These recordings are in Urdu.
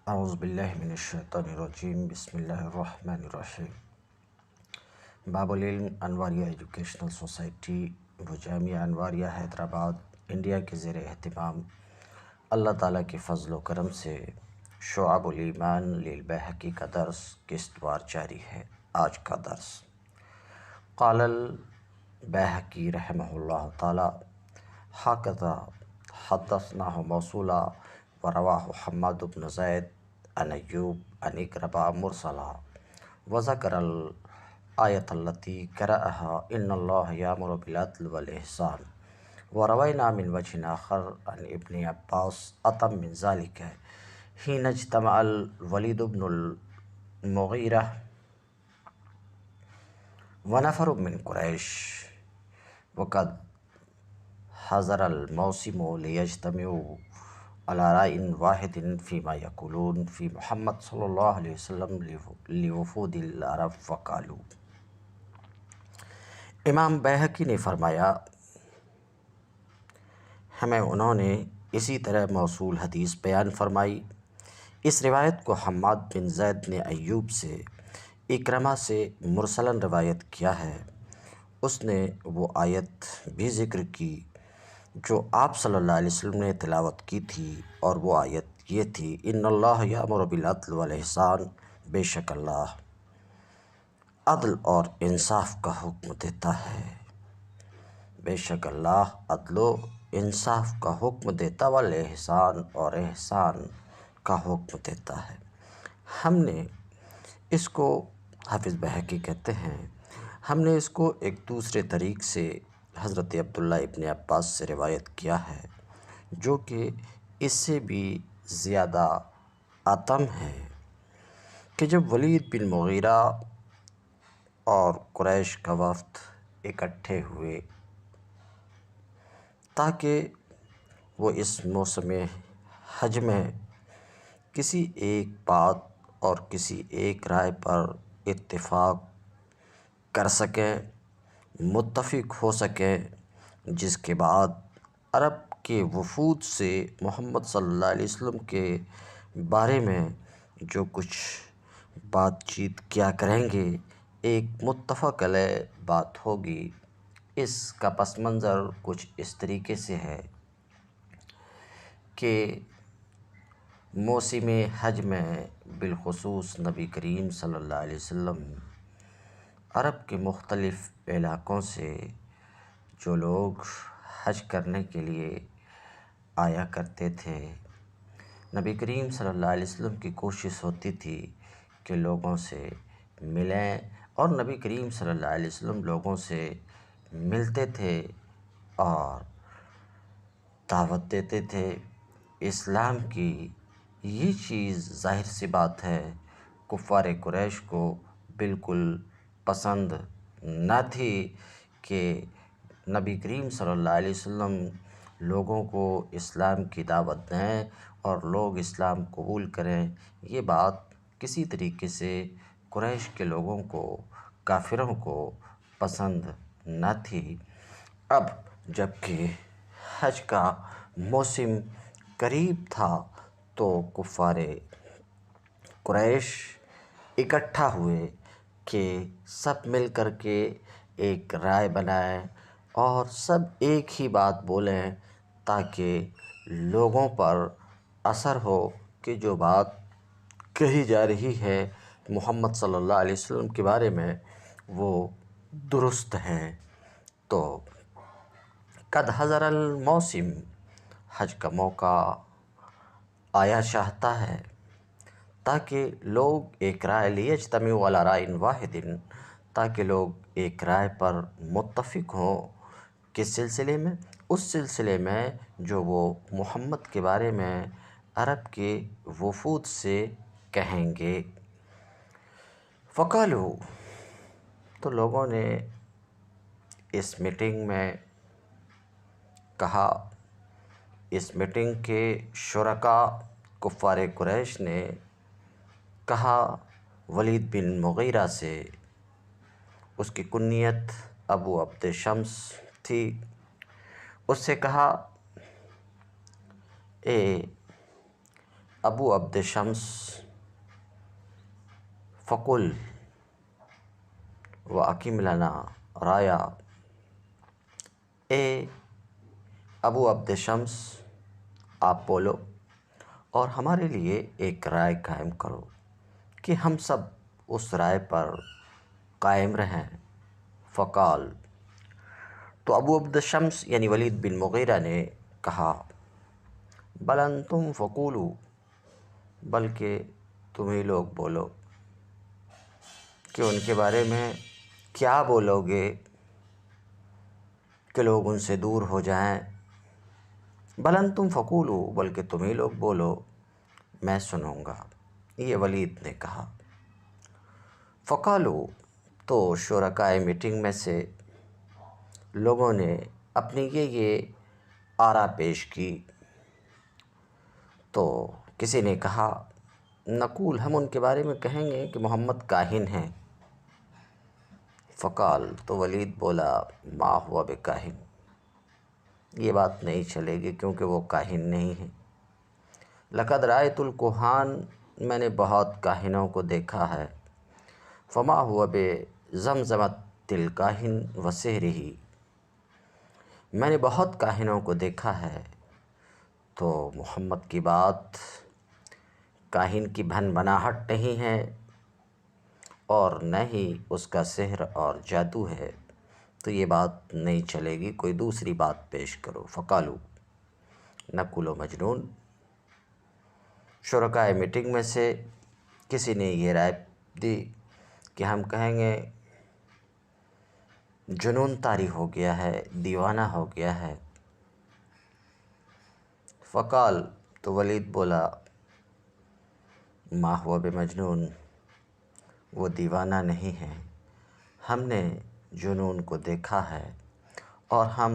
اعوذ باللہ من الشیطان الرجیم، بسم اللہ الرحمن الرحیم۔ باب العلم انواریہ ایجوکیشنل سوسائٹی و جامعہ انواریہ حیدرآباد انڈیا کے زیر اہتمام اللہ تعالیٰ کے فضل و کرم سے شعب الایمان للبیہقی کا درس قسط وار جاری ہے۔ آج کا درس قال البیہقی رحمہ اللہ تعالیٰ حکذا حدثناہ موصولا ورواہ حماد بن زید عن ایوب عن اکرمہ مرسلا وذکر الآیۃ التی قرأها ان اللہ یامر بالعدل والإحسان وروینا من وجہ آخر عن ابن عباس اتم من ذلك حین اجتمع الولید بن المغیرہ ونفر من قریش وقد حضر الموسم لیجتمعوا على رأی واحد فیما یقولون فی محمد صلی اللہ علیہ وسلم لوفود العرب فقالوا۔ امام بیہقی نے فرمایا، ہمیں انہوں نے اسی طرح موصول حدیث بیان فرمائی۔ اس روایت کو حماد بن زید نے ایوب سے اکرمہ سے مرسلاً روایت کیا ہے۔ اس نے وہ آیت بھی ذکر کی جو آپ صلی اللہ علیہ وسلم نے تلاوت کی تھی، اور وہ آیت یہ تھی، ان اللہ یامر بالعدل والاحسان، بے شک اللہ عدل اور انصاف کا حکم دیتا ہے، بے شک اللہ عدل و انصاف کا حکم دیتا، والاحسان اور احسان کا حکم دیتا ہے۔ ہم نے اس کو، حافظ بیہقی کہتے ہیں، ہم نے اس کو ایک دوسرے طریق سے حضرت عبداللہ ابن عباس سے روایت کیا ہے، جو کہ اس سے بھی زیادہ اتم ہے، کہ جب ولید بن مغیرہ اور قریش کا وفد اکٹھے ہوئے تاکہ وہ اس موسم حج میں کسی ایک بات اور کسی ایک رائے پر اتفاق کر سکیں، متفق ہو سکیں، جس کے بعد عرب کے وفود سے محمد صلی اللہ علیہ وسلم کے بارے میں جو کچھ بات چیت کیا کریں گے، ایک متفق علیہ بات ہوگی۔ اس کا پس منظر کچھ اس طریقے سے ہے کہ موسم حج میں بالخصوص نبی کریم صلی اللہ علیہ وسلم عرب کے مختلف علاقوں سے جو لوگ حج کرنے کے لیے آیا کرتے تھے، نبی کریم صلی اللہ علیہ وسلم کی کوشش ہوتی تھی کہ لوگوں سے ملیں، اور نبی کریم صلی اللہ علیہ وسلم لوگوں سے ملتے تھے اور دعوت دیتے تھے اسلام کی۔ یہ چیز ظاہر سی بات ہے کفار قریش کو بالکل پسند نہ تھی کہ نبی کریم صلی اللہ علیہ وسلم لوگوں کو اسلام کی دعوت دیں اور لوگ اسلام قبول کریں۔ یہ بات کسی طریقے سے قریش کے لوگوں کو، کافروں کو پسند نہ تھی۔ اب جب کہ حج کا موسم قریب تھا تو کفار قریش اکٹھا ہوئے کہ سب مل کر کے ایک رائے بنائیں اور سب ایک ہی بات بولیں، تاکہ لوگوں پر اثر ہو کہ جو بات کہی جا رہی ہے محمد صلی اللہ علیہ وسلم کے بارے میں وہ درست ہے۔ تو قد حضر الموسم، حج کا موقع آیا چاہتا ہے تاکہ لوگ ایک رائے لیجتمعوا علی رأی واحد، تاکہ لوگ ایک رائے پر متفق ہوں۔ کس سلسلے میں؟ اس سلسلے میں جو وہ محمد کے بارے میں عرب کے وفود سے کہیں گے۔ فقالوا، تو لوگوں نے اس میٹنگ میں کہا، اس میٹنگ کے شرکاء کفار قریش نے کہا ولید بن مغیرہ سے، اس کی کنیت ابو عبد شمس تھی، اس سے کہا، اے ابو عبد شمس فقل و اقم لنا رایا، اے ابو عبد شمس آپ بولو اور ہمارے لیے ایک رائے قائم کرو کہ ہم سب اس رائے پر قائم رہیں۔ فقال، تو ابو عبد شمس یعنی ولید بن مغیرہ نے کہا، بل انتم فقولوا، بلکہ تم ہی لوگ بولو۔ کہ ان کے بارے میں کیا بولو گے کہ لوگ ان سے دور ہو جائیں؟ بل انتم فقولوا، بلکہ تم ہی لوگ بولو، میں سنوں گا، یہ ولید نے کہا۔ فقالوا، تو شرکائے میٹنگ میں سے لوگوں نے اپنی یہ آرا پیش کی۔ تو کسی نے کہا، نقول، ہم ان کے بارے میں کہیں گے کہ محمد کاہن ہیں۔ فقال، تو ولید بولا، ما ہوا بکاہن، یہ بات نہیں چلے گی کیونکہ وہ کاہن نہیں ہیں۔ لقد رأیت الکہان، میں نے بہت کاہنوں کو دیکھا ہے۔ فما ہوا بزمزمۃ الکاہن و سحرہ، میں نے بہت کاہنوں کو دیکھا ہے، تو محمد کی بات کاہن کی بھن بناہٹ نہیں ہے اور نہ ہی اس کا سحر اور جادو ہے، تو یہ بات نہیں چلے گی، کوئی دوسری بات پیش کرو۔ فقالوا، نقول و مجنون، شرکائے میٹنگ میں سے کسی نے یہ رائے دی کہ ہم کہیں گے جنون طاری ہو گیا ہے، دیوانہ ہو گیا ہے۔ فقال، تو ولید بولا، ما ہوا بمجنون، وہ دیوانہ نہیں ہے، ہم نے جنون کو دیکھا ہے اور ہم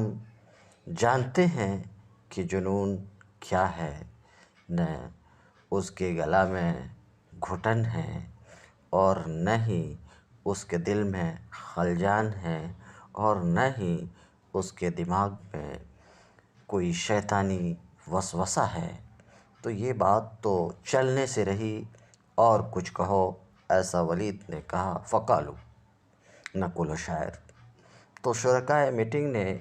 جانتے ہیں کہ جنون کیا ہے، نہ اس کے گلا میں گھٹن ہے اور نہ ہی اس کے دل میں خلجان ہے اور نہ ہی اس کے دماغ میں کوئی شیطانی وسوسہ ہے، تو یہ بات تو چلنے سے رہی، اور کچھ کہو، ایسا ولید نے کہا۔ فقالوا، نقول شاعر، تو شرکائے میٹنگ نے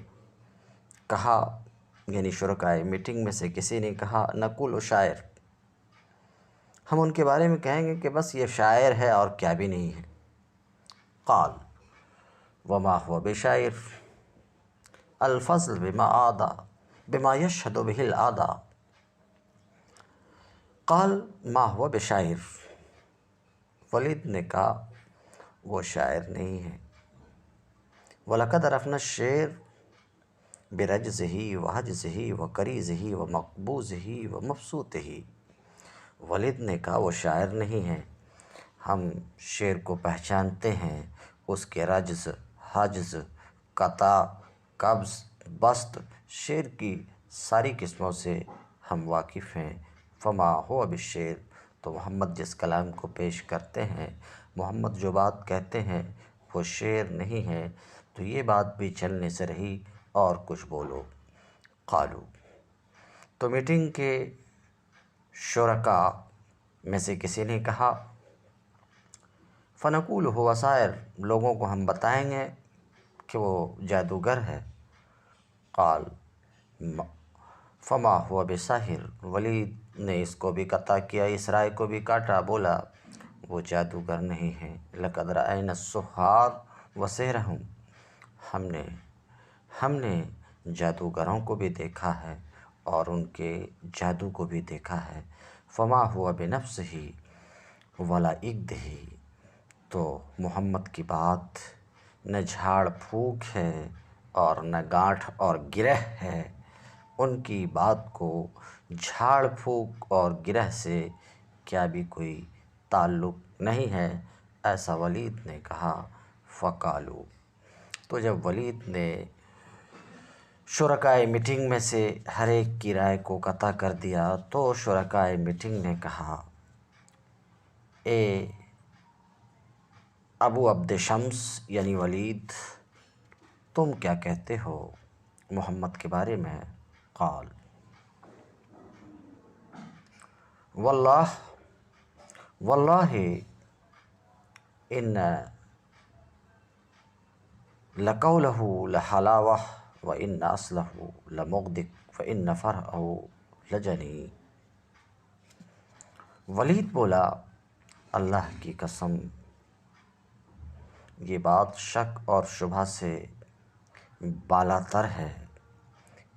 کہا، یعنی شرکائے میٹنگ میں سے کسی نے کہا، نقول شاعر، ہم ان کے بارے میں کہیں گے کہ بس یہ شاعر ہے اور کیا بھی نہیں ہے۔ قال، وما هو بشاعر، الفضل بما يشهد به الأعداء۔ قال ما هو بشاعر، ولید نے کہا وہ شاعر نہیں ہے۔ وَلَقَدْ عَرَفْنَا الشِّعْرَ بِرَجْزِهِ وَحَجْزِهِ وَقَرِيزِهِ وَمَقْبُوزِهِ وَمَبْسُوطِهِ، ولید نے کہا وہ شاعر نہیں ہے، ہم شعر کو پہچانتے ہیں، اس کے رجز، حجز، قطع، قبض، بسط، شعر کی ساری قسموں سے ہم واقف ہیں۔ فما ہوا بالشعر، تو محمد جس کلام کو پیش کرتے ہیں، محمد جو بات کہتے ہیں وہ شعر نہیں ہے، تو یہ بات بھی چلنے سے رہی، اور کچھ بولو۔ قالو، تو میٹنگ کے شرکاء میں سے کسی نے کہا، فنقول ہوا ساحر، لوگوں کو ہم بتائیں گے کہ وہ جادوگر ہے۔ قال فما ہوا بساحر، ولید نے اس کو بھی قطع کیا، اس رائے کو بھی کاٹا، بولا وہ جادوگر نہیں ہے۔ لقد رأینا السحار وسحرہم، ہم نے جادوگروں کو بھی دیکھا ہے اور ان کے جادو کو بھی دیکھا ہے۔ فما ہوا بنفسہ ولا عقدہ، تو محمد کی بات نہ جھاڑ پھونک ہے اور نہ گانٹھ اور گرہ ہے، ان کی بات کو جھاڑ پھونک اور گرہ سے کیا بھی کوئی تعلق نہیں ہے، ایسا ولید نے کہا۔ فقالو، تو جب ولید نے شرکائے میٹنگ میں سے ہر ایک کی رائے کو قطع کر دیا، تو شرکائے میٹنگ نے کہا، اے ابو عبد شمس یعنی ولید، تم کیا کہتے ہو محمد کے بارے میں؟ قال، واللہ واللہ ان لقولہ لحلاوہ وان اصلہ لمغدق وان فرعہ لجنی۔ ولید بولا اللہ کی قسم، یہ بات شک اور شبہ سے بالا تر ہے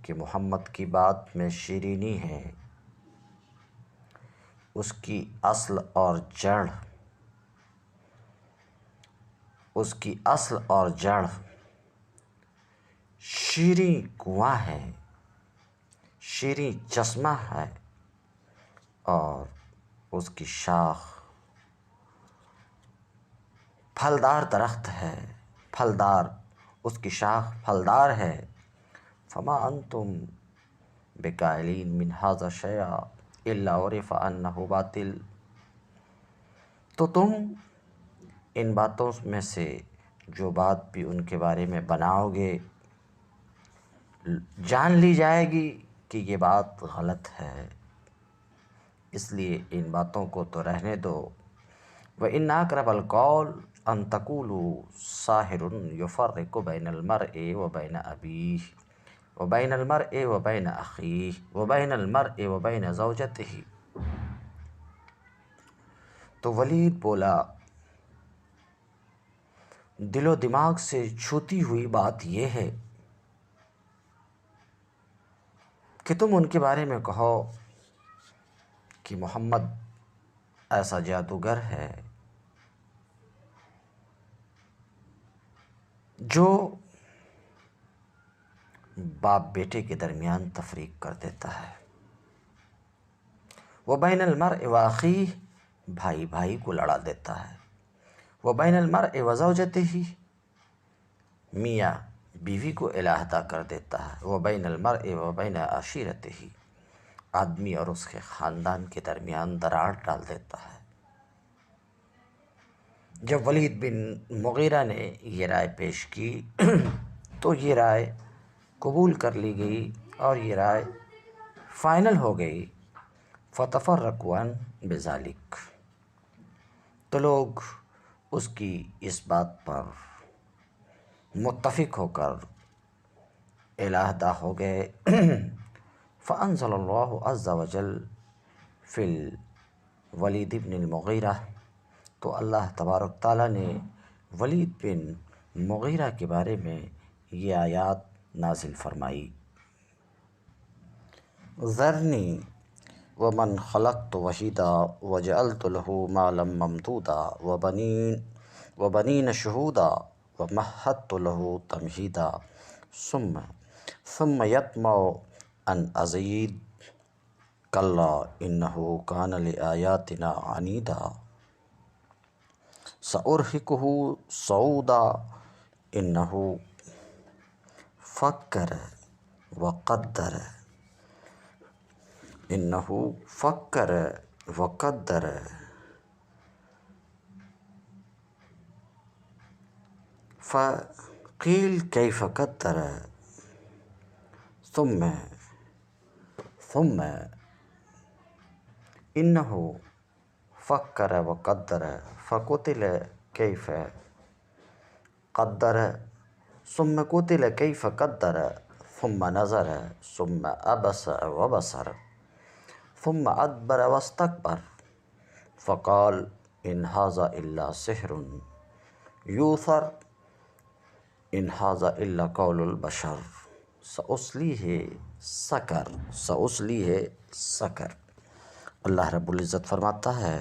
کہ محمد کی بات میں شیرینی ہے، اس کی اصل اور جڑ شیریں کنواں ہے، شیریں چشمہ ہے، اور اس کی شاخ پھلدار درخت ہے، اس کی شاخ پھلدار ہے۔ فما انتم بقائلین من ھذا شیئا الا عرف انہ باطل، تو تم ان باتوں میں سے جو بات بھی ان کے بارے میں بناؤ گے جان لی جائے گی کہ یہ بات غلط ہے، اس لیے ان باتوں کو تو رہنے دو۔ وَإِنَّ أَقْرَبَ الْقَوْلِ أَن تَقُولُوا سَاحِرٌ يُفَرِّقُ بَيْنَ الْمَرْءِ وَبَيْنَ أَبِيهِ وَبَيْنَ الْمَرْءِ وَبَيْنَ أَخِيهِ وَبَيْنَ الْمَرْءِ وَبَيْنَ زَوْجَتِهِ۔ تو ولید بولا دل و دماغ سے چھوتی ہوئی بات یہ ہے کہ تم ان کے بارے میں کہو کہ محمد ایسا جادوگر ہے جو باپ بیٹے کے درمیان تفریق کر دیتا ہے، وَبَيْنَ الْمَرْءِ وَأَخِيهِ بھائی بھائی کو لڑا دیتا ہے، وَبَيْنَ الْمَرْءِ وَزَوْجَتِهِ میاں بیوی کو علیحدہ کر دیتا ہے، وَبَيْنَ الْمَرْءِ وَبَيْنَ عَشِيرَتِهِ آدمی اور اس کے خاندان کے درمیان دراڑ ڈال دیتا ہے۔ جب ولید بن مغیرہ نے یہ رائے پیش کی تو یہ رائے قبول کر لی گئی اور یہ رائے فائنل ہو گئی۔ فَتَفَرَّقُوا عَنْ بِذَلِكَ، تو لوگ اس کی اس بات پر متفق ہو کر علیحدہ ہو گئے۔ فَأَنزَلَ اللَّهُ عَزَّ وَجَلَّ فِي الْوَلِيدِ بْنِ الْمُغِیرَةِ، تو اللہ تبارک تعالیٰ نے ولید بن مغیرہ کے بارے میں یہ آیات نازل فرمائی۔ ذرنی ومن خلقت وحیدا وجعلت له مالا ممدودا وبنین شہودا ومہدت له تمہیدا ثم یطمع ان ازید کلا انہ کان لآیاتنا عنیدا سأرہقہ صعودا انہ فکر وقدر فقیل کیف قدر ثم انہ فکر وقدر فقتل کیف قدر ثم قتل کیف قدر ثم نظر ثم عبس وبصر ثم ادبر واستکبر فقال ان ھذا الا سحر یؤثر ان ھذا الا قول البشر سأصلیہ سقر۔ اللہ رب العزت فرماتا ہے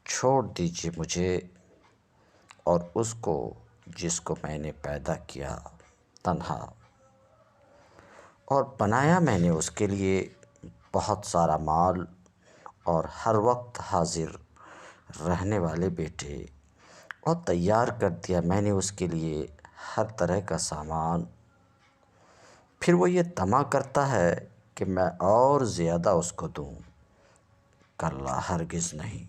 چھوڑ دیجیے مجھے اور اس کو جس کو میں نے پیدا کیا تنہا، اور بنایا میں نے اس کے لیے بہت سارا مال اور ہر وقت حاضر رہنے والے بیٹے، اور تیار کر دیا میں نے اس کے لیے ہر طرح کا سامان، پھر وہ یہ طمع کرتا ہے کہ میں اور زیادہ اس کو دوں، کلا ہرگز نہیں،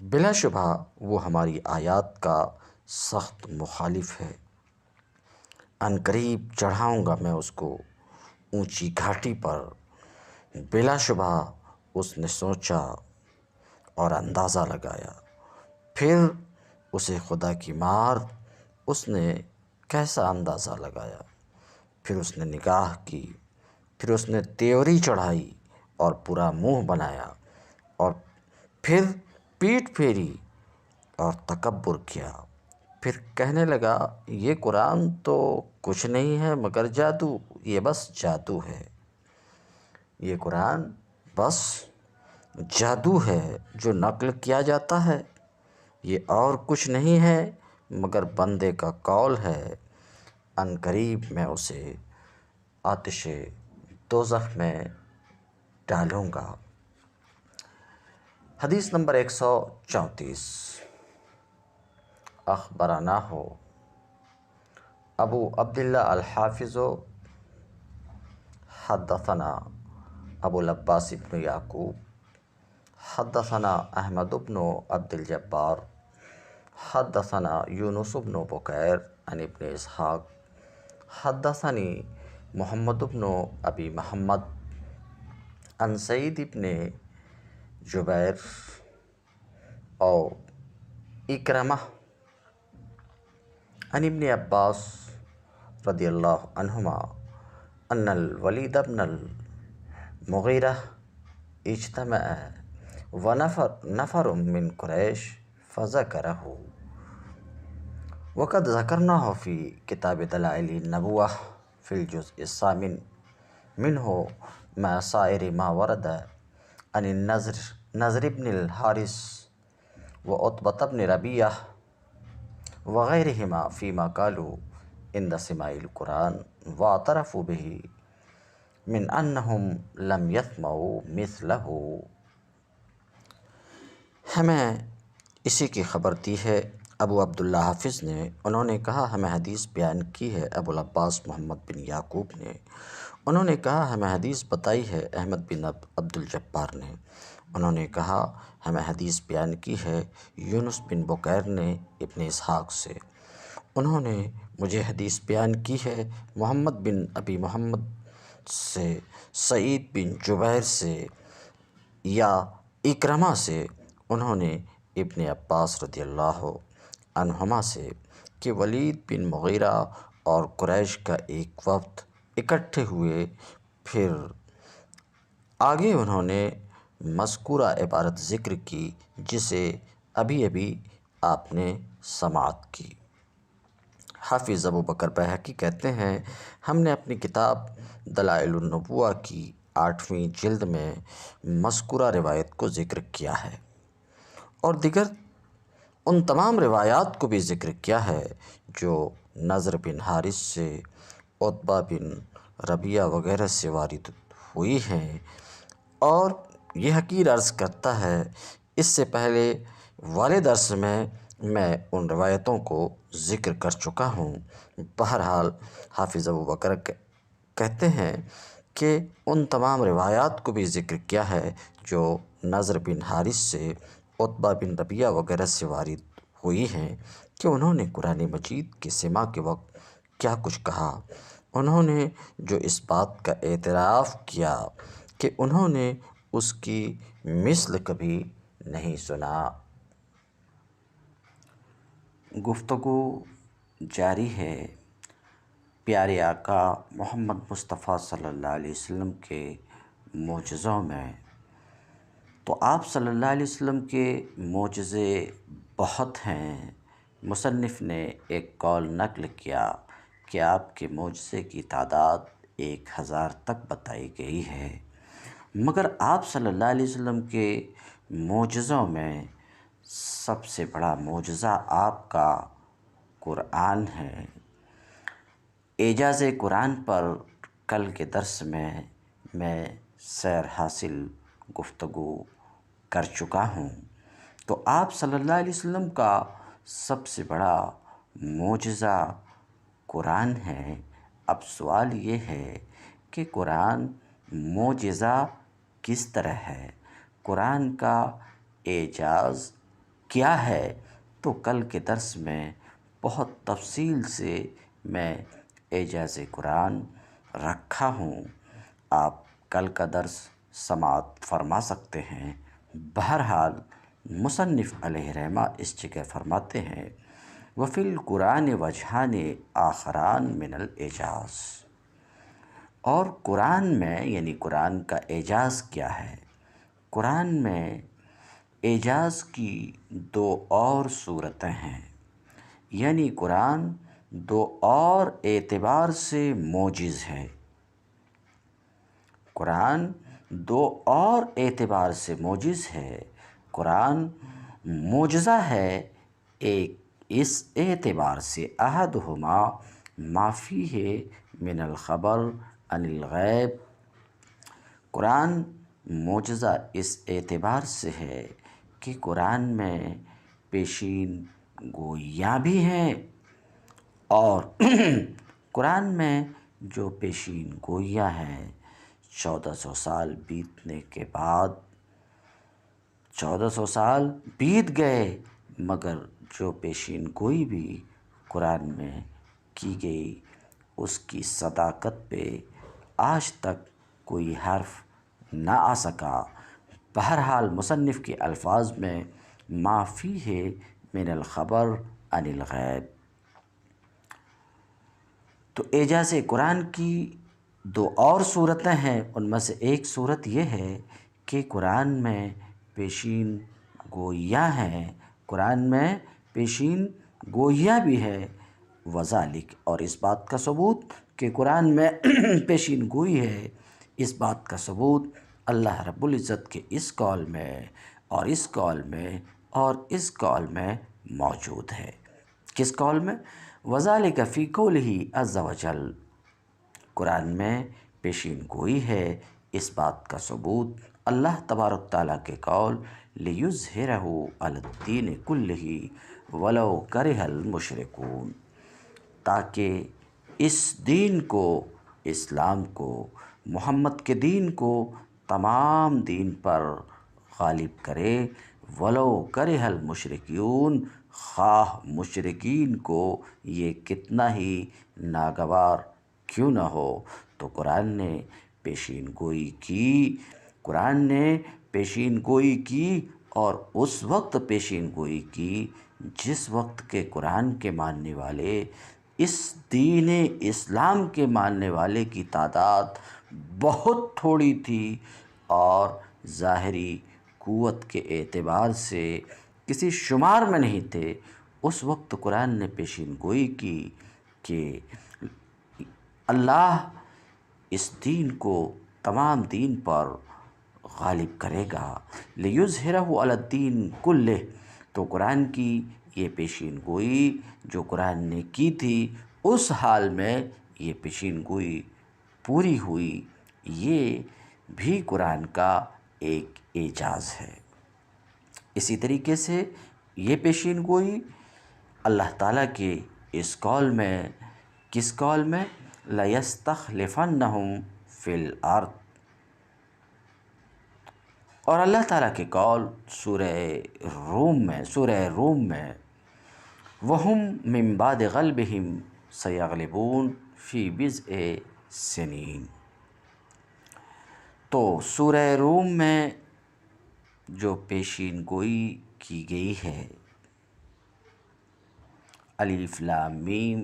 بلا شبہ وہ ہماری آیات کا سخت مخالف ہے۔ ان قریب چڑھاؤں گا میں اس کو اونچی گھاٹی پر، بلا شبہ اس نے سوچا اور اندازہ لگایا، پھر اسے خدا کی مار اس نے کیسا اندازہ لگایا، پھر اس نے نگاہ کی، پھر اس نے تیوری چڑھائی اور پورا منہ بنایا، اور پھر پیٹھ پھیری اور تکبر کیا، پھر کہنے لگا یہ قرآن تو کچھ نہیں ہے مگر جادو، یہ بس جادو ہے، یہ قرآن بس جادو ہے جو نقل کیا جاتا ہے، یہ اور کچھ نہیں ہے مگر بندے کا قول ہے، ان قریب میں اسے آتش دوزخ میں ڈالوں گا۔ حدیث نمبر 134۔ اخبرنا ابو عبداللہ الحافظ حدثنا ابو العباس بن یعقوب حدثنا احمد بن عبد الجبار حدثنا یونس بن بکیر عن ابن اسحاق حدثنی محمد بن ابی محمد عن سعید بن جبیر او اکرمہ عن ابن عباس رضی اللہ عنہما ان الولید بن المغیرہ اجتمع ونفر من قریش فذکرہ وقد ذکرناہ فی کتاب دلائل النبوہ فی الجزء الثامن منہ مع سائر ما ورد عن النضر بن الحارث وعتبۃ بن ربیعہ وغیرہما فیما قالوا عند سماع القرآن واعترفوا به من انہم لم یسمعوا مثلہ۔ ہمیں اسی کی خبر دی ہے ابو عبداللہ حافظ نے، انہوں نے کہا ہمیں حدیث بیان کی ہے ابو العباس محمد بن یعقوب نے، انہوں نے کہا ہمیں حدیث بتائی ہے احمد بن عبد الجبار نے، انہوں نے کہا ہمیں حدیث بیان کی ہے یونس بن بکیر نے ابن اسحاق سے، انہوں نے مجھے حدیث بیان کی ہے محمد بن ابی محمد سے، سعید بن جبیر سے یا اکرمہ سے، انہوں نے ابن عباس رضی اللہ عنہما سے کہ ولید بن مغیرہ اور قریش کا ایک وفد اکٹھے ہوئے، پھر آگے انہوں نے مذکورہ عبارت ذکر کی جسے ابھی آپ نے سماعت کی۔ حافظ ابو بکر بیہقی کہتے ہیں ہم نے اپنی کتاب دلائل النبوہ کی 8ویں جلد میں مذکورہ روایت کو ذکر کیا ہے اور دیگر ان تمام روایات کو بھی ذکر کیا ہے جو نضر بن حارث سے، عتبہ بن ربیعہ وغیرہ سے وارد ہوئی ہیں، اور یہ حقیر عرض کرتا ہے اس سے پہلے والے درس میں ان روایتوں کو ذکر کر چکا ہوں۔ بہرحال حافظ ابو بکر کہتے ہیں کہ ان تمام روایات کو بھی ذکر کیا ہے جو نضر بن حارث سے، عتبہ بن ربیعہ وغیرہ سے وارد ہوئی ہیں کہ انہوں نے قرآن مجید کے سماع کے وقت کیا کچھ کہا۔ انہوں نے جو اس بات کا اعتراف کیا کہ انہوں نے اس کی مثل کبھی نہیں سنا۔ گفتگو جاری ہے پیارے آقا محمد مصطفیٰ صلی اللہ علیہ وسلم کے معجزوں میں۔ تو آپ صلی اللہ علیہ وسلم کے معجزے بہت ہیں۔ مصنف نے ایک قول نقل کیا کہ آپ کے معجزے کی تعداد 1000 تک بتائی گئی ہے، مگر آپ صلی اللہ علیہ وسلم کے معجزوں میں سب سے بڑا معجزہ آپ کا قرآن ہے۔ اعجاز قرآن پر کل کے درس میں سیر حاصل گفتگو کر چکا ہوں۔ تو آپ صلی اللہ علیہ وسلم کا سب سے بڑا معجزہ قرآن ہے۔ اب سوال یہ ہے کہ قرآن معجزہ کس طرح ہے، قرآن کا اعجاز کیا ہے؟ تو کل کے درس میں بہت تفصیل سے میں اعجاز قرآن رکھا ہوں۔ آپ کل کا درس سماعت فرما سکتے ہیں۔ بہرحال مصنف علیہ رحمہ اس جگہ فرماتے ہیں وفی القرآن وجہان آخران من الاعجاز، اور قرآن میں یعنی قرآن کا اعجاز کیا ہے؟ قرآن میں اعجاز کی دو اور صورتیں ہیں، یعنی قرآن دو اور اعتبار سے معجز ہے۔ قرآن دو اور اعتبار سے معجز ہے۔ قرآن معجزہ ہے ایک اس اعتبار سے احدہما ما فیہ من الخبر عن الغیب، قرآن معجزہ اس اعتبار سے ہے کہ قرآن میں پیشین گوئیاں بھی ہیں، اور قرآن میں جو پیشین گوئیاں ہیں 1400 سال بیتنے کے بعد، 1400 سال بیت گئے مگر جو پیشین گوئی بھی قرآن میں کی گئی اس کی صداقت پہ آج تک کوئی حرف نہ آ سکا۔ بہرحال مصنف کے الفاظ میں ما فیہ من الخبر عن الغیب، تو اعجاز قرآن کی دو اور صورتیں ہیں، ان میں سے ایک صورت یہ ہے کہ قرآن میں پیشین گوئیاں ہیں، قرآن میں پیشین گوئیاں بھی ہے، وذالک، اور اس بات کا ثبوت کہ قرآن میں پیشین گوئی ہے، اس بات کا ثبوت اللہ رب العزت کے اس قول میں اور اس قول میں اور اس قول میں موجود ہے۔ کس قول میں؟ وذالک فی قولہ عز وجل، قرآن میں پیشین گوئی ہے، اس بات کا ثبوت اللہ تبارک تعالیٰ کے قول لیظہرہ علی الدین کلہ ولو کرہ المشرکون، تاکہ اس دین کو، اسلام کو، محمد کے دین کو تمام دین پر غالب کرے، ولو کرہ المشرکون، خواہ مشرکین کو یہ کتنا ہی ناگوار کیوں نہ ہو۔ تو قرآن نے پیشین گوئی کی، قرآن نے پیشین گوئی کی، اور اس وقت پیشین گوئی کی جس وقت کے قرآن کے ماننے والے، اس دین اسلام کے ماننے والے کی تعداد بہت تھوڑی تھی، اور ظاہری قوت کے اعتبار سے کسی شمار میں نہیں تھے۔ اس وقت قرآن نے پیشین گوئی کی کہ اللہ اس دین کو تمام دین پر غالب کرے گا، لیظہرہ علی الدین کلہ، تو قرآن کی یہ پیشین گوئی جو قرآن نے کی تھی اس حال میں یہ پیشین گوئی پوری ہوئی، یہ بھی قرآن کا ایک اعجاز ہے۔ اسی طریقے سے یہ پیشین گوئی اللہ تعالیٰ کے اس قول میں، کس قول میں؟ لَيَسْتَخْلِفَنَّهُمْ فِي الْأَرْضِ، اور اللہ تعالیٰ کے قول سورہ روم میں وَهُمْ مِن بَعْدِ غَلْبِهِمْ سَيَغْلِبُونَ فِي بِضْعِ سِنِینَ، تو سورہ روم میں جو پیشین گوئی کی گئی ہے، الف لام میم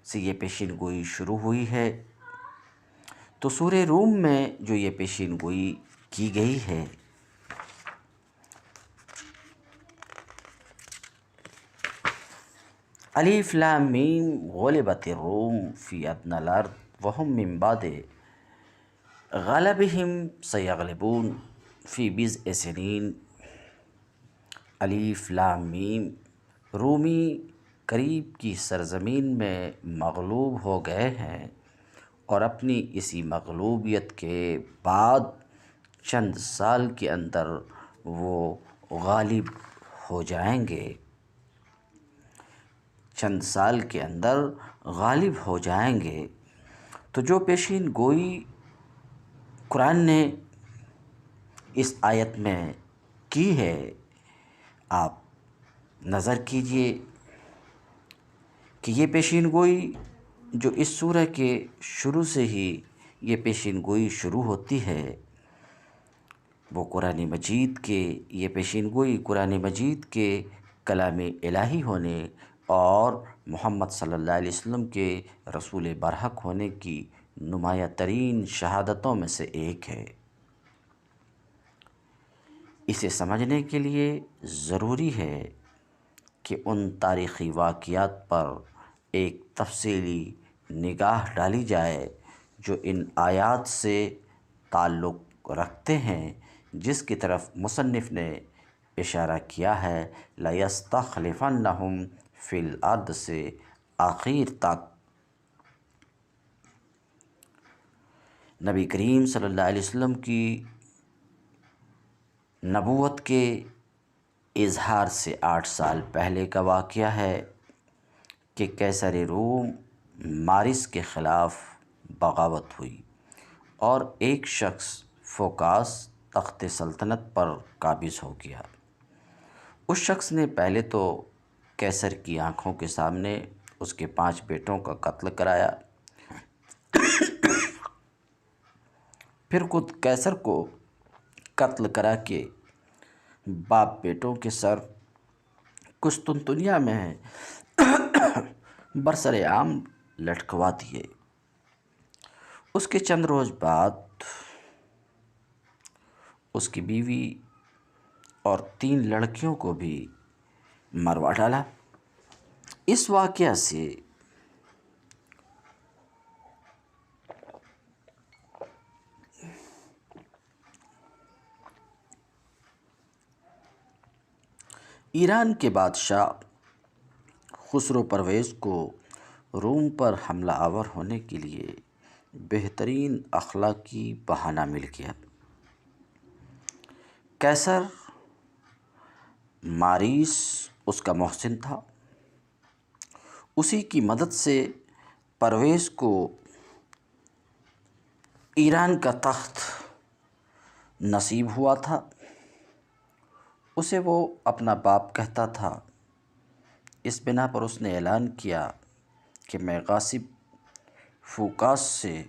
سے یہ پیشین گوئی شروع ہوئی ہے، تو سورہ روم میں جو یہ پیشین گوئی کی گئی ہے، الف لام میم غلبت الروم فی ادنی الارض وهم من بعد غلبهم سیغلبون فی بضع سنین، الف لام میم، رومی قریب کی سرزمین میں مغلوب ہو گئے ہیں، اور اپنی اسی مغلوبیت کے بعد چند سال کے اندر وہ غالب ہو جائیں گے، چند سال کے اندر غالب ہو جائیں گے۔ تو جو پیشین گوئی قرآن نے اس آیت میں کی ہے، آپ نظر کیجئے کہ یہ پیشین گوئی جو اس سورہ کے شروع سے ہی یہ پیشین گوئی شروع ہوتی ہے، وہ قرآن مجید کے یہ پیشین گوئی قرآن مجید کے کلام الہی ہونے اور محمد صلی اللہ علیہ وسلم کے رسول برحق ہونے کی نمایاں ترین شہادتوں میں سے ایک ہے۔ اسے سمجھنے کے لیے ضروری ہے کہ ان تاریخی واقعات پر ایک تفصیلی نگاہ ڈالی جائے جو ان آیات سے تعلق رکھتے ہیں، جس کی طرف مصنف نے اشارہ کیا ہے، لَيَسْتَخْلِفَنَّهُمْ فِي الْأَرْضِ سے آخر تک۔ نبی کریم صلی اللہ علیہ وسلم کی نبوت کے اظہار سے 8 سال پہلے کا واقعہ ہے کہ قیصر روم مارس کے خلاف بغاوت ہوئی اور ایک شخص فوکاس تخت سلطنت پر قابض ہو گیا۔ اس شخص نے پہلے تو قیصر کی آنکھوں کے سامنے اس کے 5 بیٹوں کا قتل کرایا، پھر خود قیصر کو قتل کرا کے باپ بیٹوں کے سر قسطنطنیہ میں برسر عام لٹکوا دیے۔ اس کے چند روز بعد اس کی بیوی اور 3 لڑکیوں کو بھی مروا ڈالا۔ اس واقعہ سے ایران کے بادشاہ خسرو پرویز کو روم پر حملہ آور ہونے کے لیے بہترین اخلاقی بہانہ مل گیا۔ قیصر ماریس اس کا محسن تھا، اسی کی مدد سے پرویز کو ایران کا تخت نصیب ہوا تھا۔ اسے وہ اپنا باپ کہتا تھا، اس بنا پر اس نے اعلان کیا کہ میں غاصب فوکاس سے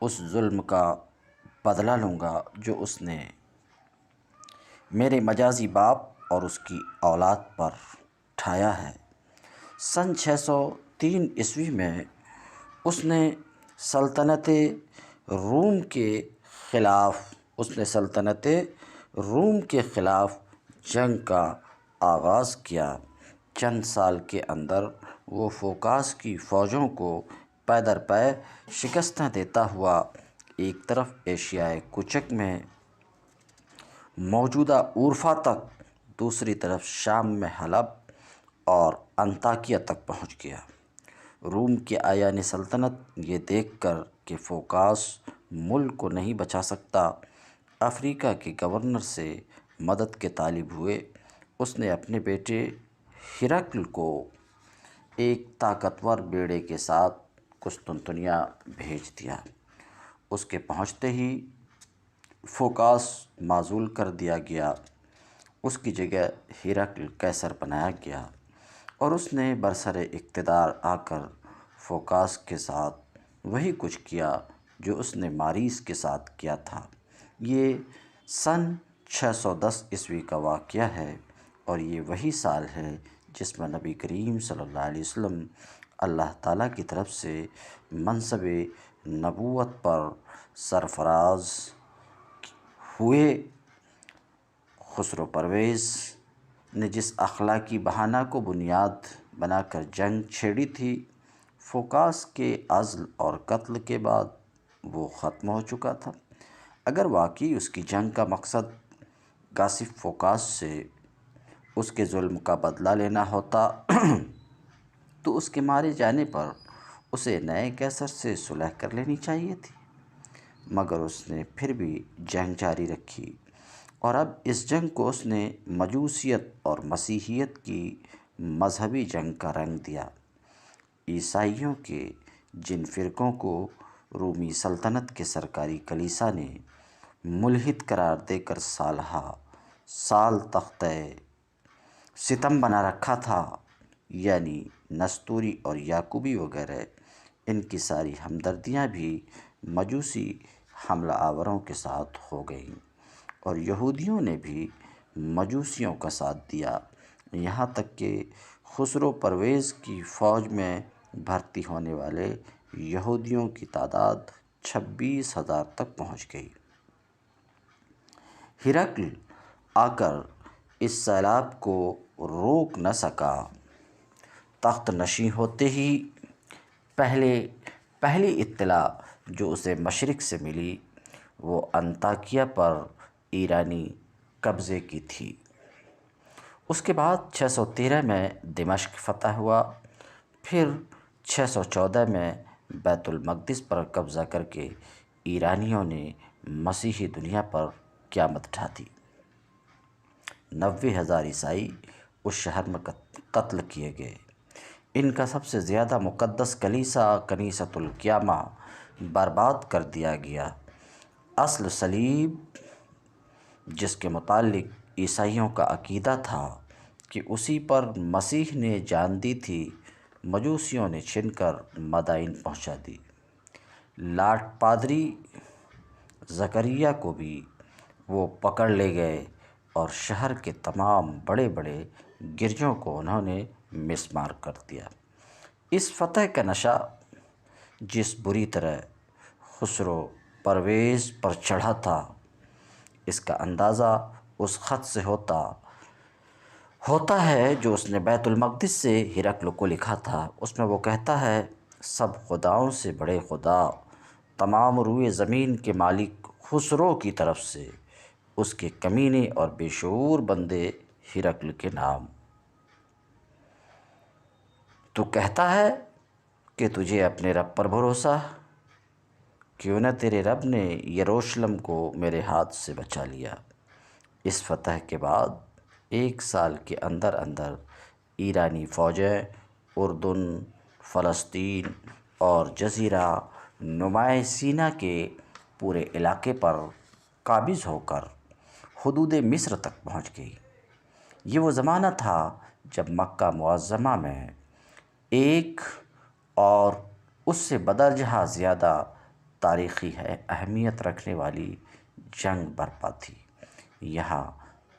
اس ظلم کا بدلہ لوں گا جو اس نے میرے مجازی باپ اور اس کی اولاد پر ٹھایا ہے۔ سن 603 عیسوی میں اس نے سلطنت روم کے خلاف جنگ کا آغاز کیا۔ چند سال کے اندر وہ فوکاس کی فوجوں کو پے در پے شکستیں دیتا ہوا ایک طرف ایشیائے کوچک میں موجودہ اورفا تک، دوسری طرف شام میں حلب اور انطاکیہ تک پہنچ گیا۔ روم کے آیان سلطنت یہ دیکھ کر کہ فوکاس ملک کو نہیں بچا سکتا، افریقہ کے گورنر سے مدد کے طالب ہوئے۔ اس نے اپنے بیٹے ہرقل کو ایک طاقتور بیڑے کے ساتھ قسطنطنیہ بھیج دیا۔ اس کے پہنچتے ہی فوکاس معزول کر دیا گیا، اس کی جگہ ہرقل قیصر بنایا گیا اور اس نے برسر اقتدار آ کر فوکاس کے ساتھ وہی کچھ کیا جو اس نے ماریس کے ساتھ کیا تھا۔ یہ سن 610 عیسوی کا واقعہ ہے اور یہ وہی سال ہے جس میں نبی کریم صلی اللہ علیہ وسلم اللہ تعالیٰ کی طرف سے منصب نبوت پر سرفراز ہوئے۔ خسرو پرویز نے جس اخلاقی بہانہ کو بنیاد بنا کر جنگ چھیڑی تھی، فوکاس کے عزل اور قتل کے بعد وہ ختم ہو چکا تھا۔ اگر واقعی اس کی جنگ کا مقصد غاصب فوکاس سے اس کے ظلم کا بدلہ لینا ہوتا تو اس کے مارے جانے پر اسے نئے قیصر سے صلح کر لینی چاہیے تھی، مگر اس نے پھر بھی جنگ جاری رکھی اور اب اس جنگ کو اس نے مجوسیت اور مسیحیت کی مذہبی جنگ کا رنگ دیا۔ عیسائیوں کے جن فرقوں کو رومی سلطنت کے سرکاری کلیسا نے ملحد قرار دے کر سال تختہ ستم بنا رکھا تھا، یعنی نستوری اور یعقوبی وغیرہ، ان کی ساری ہمدردیاں بھی مجوسی حملہ آوروں کے ساتھ ہو گئیں اور یہودیوں نے بھی مجوسیوں کا ساتھ دیا، یہاں تک کہ خسرو پرویز کی فوج میں بھرتی ہونے والے یہودیوں کی تعداد 26,000 تک پہنچ گئی۔ ہرقل آ کر اس سیلاب کو روک نہ سکا۔ تخت نشین ہوتے ہی پہلی اطلاع جو اسے مشرق سے ملی وہ انطاکیہ پر ایرانی قبضے کی تھی۔ اس کے بعد 613 میں دمشق فتح ہوا، پھر 614 میں بیت المقدس پر قبضہ کر کے ایرانیوں نے مسیحی دنیا پر قیامت ڈھا دی۔ 90,000 عیسائی اس شہر میں قتل کیے گئے۔ ان کا سب سے زیادہ مقدس کلیسا کنیسۃ القیامہ برباد کر دیا گیا۔ اصل صلیب، جس کے متعلق عیسائیوں کا عقیدہ تھا کہ اسی پر مسیح نے جان دی تھی، مجوسیوں نے چھین کر مدائن پہنچا دی۔ لاٹ پادری زکریا کو بھی وہ پکڑ لے گئے اور شہر کے تمام بڑے بڑے گرجوں کو انہوں نے مسمار کر دیا۔ اس فتح کا نشہ جس بری طرح خسرو پرویز پر چڑھا تھا، اس کا اندازہ اس خط سے ہوتا ہے جو اس نے بیت المقدس سے ہرقل کو لکھا تھا۔ اس میں وہ کہتا ہے، سب خداؤں سے بڑے خدا، تمام روئے زمین کے مالک خسرو کی طرف سے، اس کے کمینے اور بے شعور بندے ہرقل کے نام۔ تو کہتا ہے کہ تجھے اپنے رب پر بھروسہ، کیوں نہ تیرے رب نے یروشلم کو میرے ہاتھ سے بچا لیا۔ اس فتح کے بعد 1 سال کے اندر ایرانی فوجیں اردن، فلسطین اور جزیرہ نمائے سینا کے پورے علاقے پر قابض ہو کر حدود مصر تک پہنچ گئی۔ یہ وہ زمانہ تھا جب مکہ معظمہ میں ایک اور اس سے بدرجہ زیادہ تاریخی اہمیت رکھنے والی جنگ برپا تھی۔ یہاں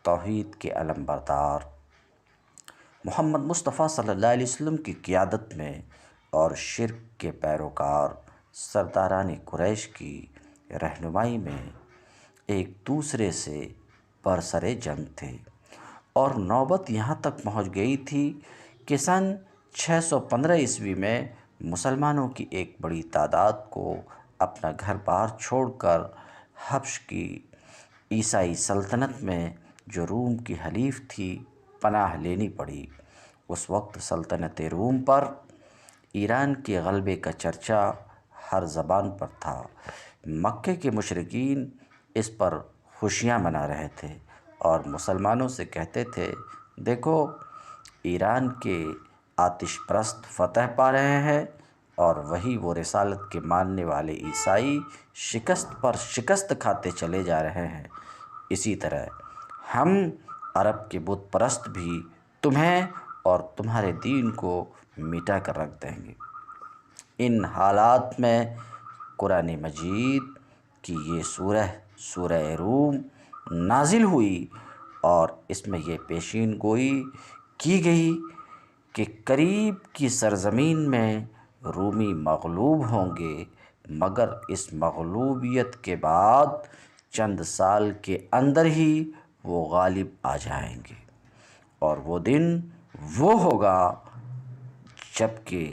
توحید کے علم بردار محمد مصطفیٰ صلی اللہ علیہ وسلم کی قیادت میں اور شرک کے پیروکار سرداران قریش کی رہنمائی میں ایک دوسرے سے برسر جنگ تھے، اور نوبت یہاں تک پہنچ گئی تھی کہ سن 615 عیسوی میں مسلمانوں کی ایک بڑی تعداد کو اپنا گھر بار چھوڑ کر حبش کی عیسائی سلطنت میں، جو روم کی حلیف تھی، پناہ لینی پڑی۔ اس وقت سلطنت روم پر ایران کے غلبے کا چرچا ہر زبان پر تھا۔ مکے کے مشرکین اس پر خوشیاں منا رہے تھے اور مسلمانوں سے کہتے تھے، دیکھو، ایران کے آتش پرست فتح پا رہے ہیں، اور وہی وہ رسالت کے ماننے والے عیسائی شکست پر شکست کھاتے چلے جا رہے ہیں۔ اسی طرح ہم عرب کے بت پرست بھی تمہیں اور تمہارے دین کو مٹا کر رکھ دیں گے۔ ان حالات میں قرآن مجید کی یہ سورہ روم نازل ہوئی، اور اس میں یہ پیشین گوئی کی گئی کہ قریب کی سرزمین میں رومی مغلوب ہوں گے، مگر اس مغلوبیت کے بعد چند سال کے اندر ہی وہ غالب آ جائیں گے، اور وہ دن وہ ہوگا جب کہ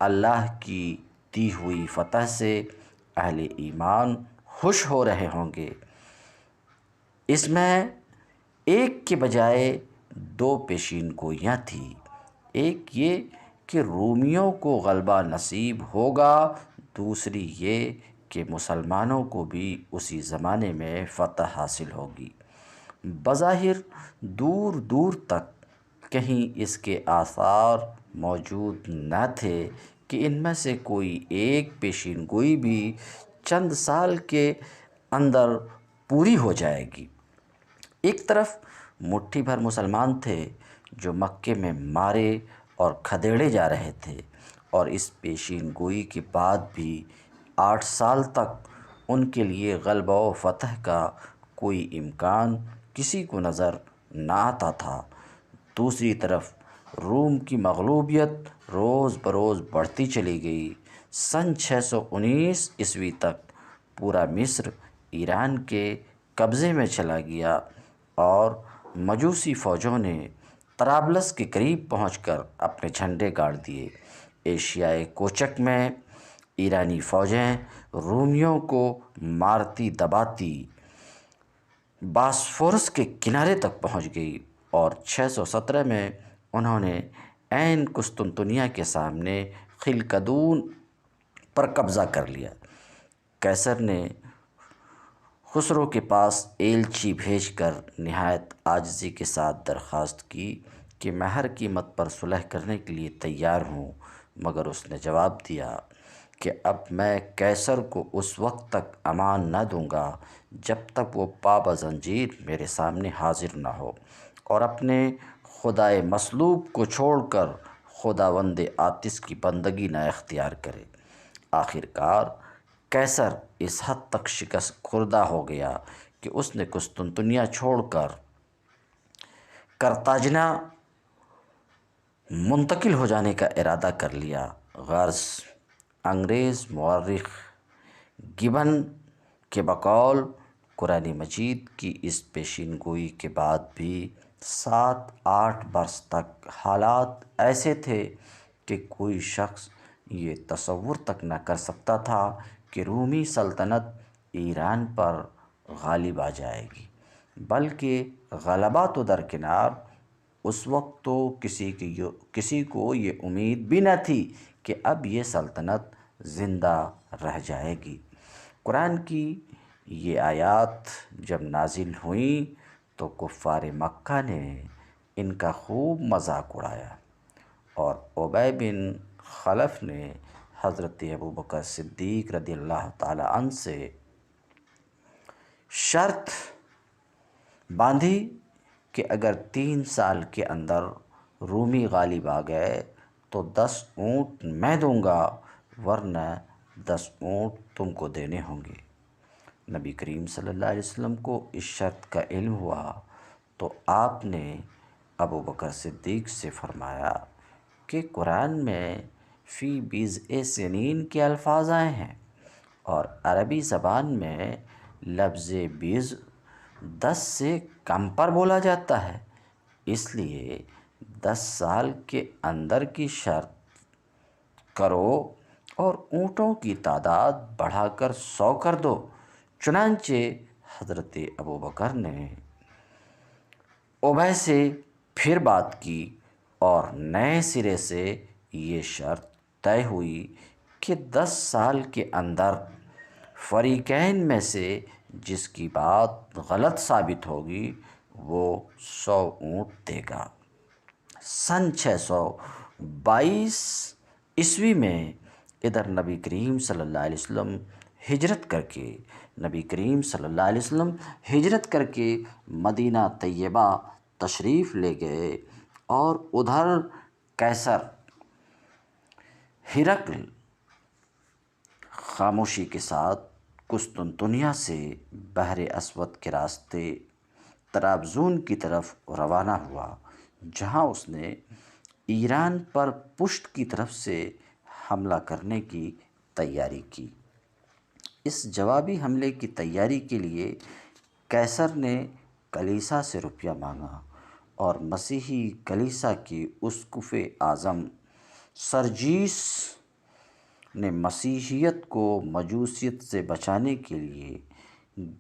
اللہ کی دی ہوئی فتح سے اہل ایمان خوش ہو رہے ہوں گے۔ اس میں ایک کے بجائے 2 پیشین گوئیاں تھیں، ایک یہ کہ رومیوں کو غلبہ نصیب ہوگا، دوسری یہ کہ مسلمانوں کو بھی اسی زمانے میں فتح حاصل ہوگی۔ بظاہر دور دور تک کہیں اس کے آثار موجود نہ تھے کہ ان میں سے کوئی ایک پیشین گوئی بھی چند سال کے اندر پوری ہو جائے گی۔ ایک طرف مٹھی بھر مسلمان تھے جو مکے میں مارے اور کھدیڑے جا رہے تھے، اور اس پیشین گوئی کے بعد بھی 8 سال تک ان کے لیے غلبہ و فتح کا کوئی امکان کسی کو نظر نہ آتا تھا۔ دوسری طرف روم کی مغلوبیت روز بروز بڑھتی چلی گئی۔ سن 619 عیسوی تک پورا مصر ایران کے قبضے میں چلا گیا اور مجوسی فوجوں نے طرابلس کے قریب پہنچ کر اپنے جھنڈے گاڑ دیے۔ ایشیائے کوچک میں ایرانی فوجیں رومیوں کو مارتی دباتی باسفورس کے کنارے تک پہنچ گئی اور 617 میں انہوں نے عین قسطنطنیہ کے سامنے خلقدون پر قبضہ کر لیا۔ قیصر نے خسرو کے پاس ایلچی بھیج کر نہایت عاجزی کے ساتھ درخواست کی کہ میں ہر قیمت پر صلح کرنے کے لیے تیار ہوں، مگر اس نے جواب دیا کہ اب میں قیصر کو اس وقت تک امان نہ دوں گا جب تک وہ پابہ زنجیر میرے سامنے حاضر نہ ہو اور اپنے خدائے مصلوب کو چھوڑ کر خداوند آتش کی بندگی نہ اختیار کرے۔ آخر کار قیصر اس حد تک شکست خوردہ ہو گیا کہ اس نے قسطنطنیہ چھوڑ کر قرطاجنہ منتقل ہو جانے کا ارادہ کر لیا۔ غرض انگریز مورخ گبن کے بقول قرآن مجید کی اس پیشین گوئی کے بعد بھی 7-8 برس تک حالات ایسے تھے کہ کوئی شخص یہ تصور تک نہ کر سکتا تھا کہ رومی سلطنت ایران پر غالب آ جائے گی، بلکہ غلبہ تو درکنار، اس وقت تو کسی کو یہ امید بھی نہ تھی کہ اب یہ سلطنت زندہ رہ جائے گی۔ قرآن کی یہ آیات جب نازل ہوئیں تو کفار مکہ نے ان کا خوب مذاق اڑایا اور ابی بن خلف نے حضرت ابوبکر صدیق رضی اللہ تعالی عنہ سے شرط باندھی کہ اگر 3 سال کے اندر رومی غالب آ گئے تو 10 اونٹ میں دوں گا، ورنہ 10 اونٹ تم کو دینے ہوں گے۔ نبی کریم صلی اللہ علیہ وسلم کو اس شرط کا علم ہوا تو آپ نے ابوبکر صدیق سے فرمایا کہ قرآن میں فی بضع سنین کے الفاظ آئے ہیں اور عربی زبان میں لفظ بضع 10 سے کم پر بولا جاتا ہے، اس لیے 10 سال کے اندر کی شرط کرو اور اونٹوں کی تعداد بڑھا کر 100 کر دو۔ چنانچہ حضرت ابوبکر نے ابی سے پھر بات کی اور نئے سرے سے یہ شرط طے ہوئی کہ 10 سال کے اندر فریقین میں سے جس کی بات غلط ثابت ہوگی وہ 100 اونٹ دے گا۔ سن 622 عیسوی میں ادھر نبی کریم صلی اللہ علیہ وسلم ہجرت کر کے مدینہ طیبہ تشریف لے گئے اور ادھر قیصر ہرقل خاموشی کے ساتھ قسطنطنیہ سے بحر اسود کے راستے طرابزون کی طرف روانہ ہوا، جہاں اس نے ایران پر پشت کی طرف سے حملہ کرنے کی تیاری کی۔ اس جوابی حملے کی تیاری کے لیے قیصر نے کلیسا سے روپیہ مانگا اور مسیحی کلیسا کے اسقف اعظم سرجیس نے مسیحیت کو مجوسیت سے بچانے کے لیے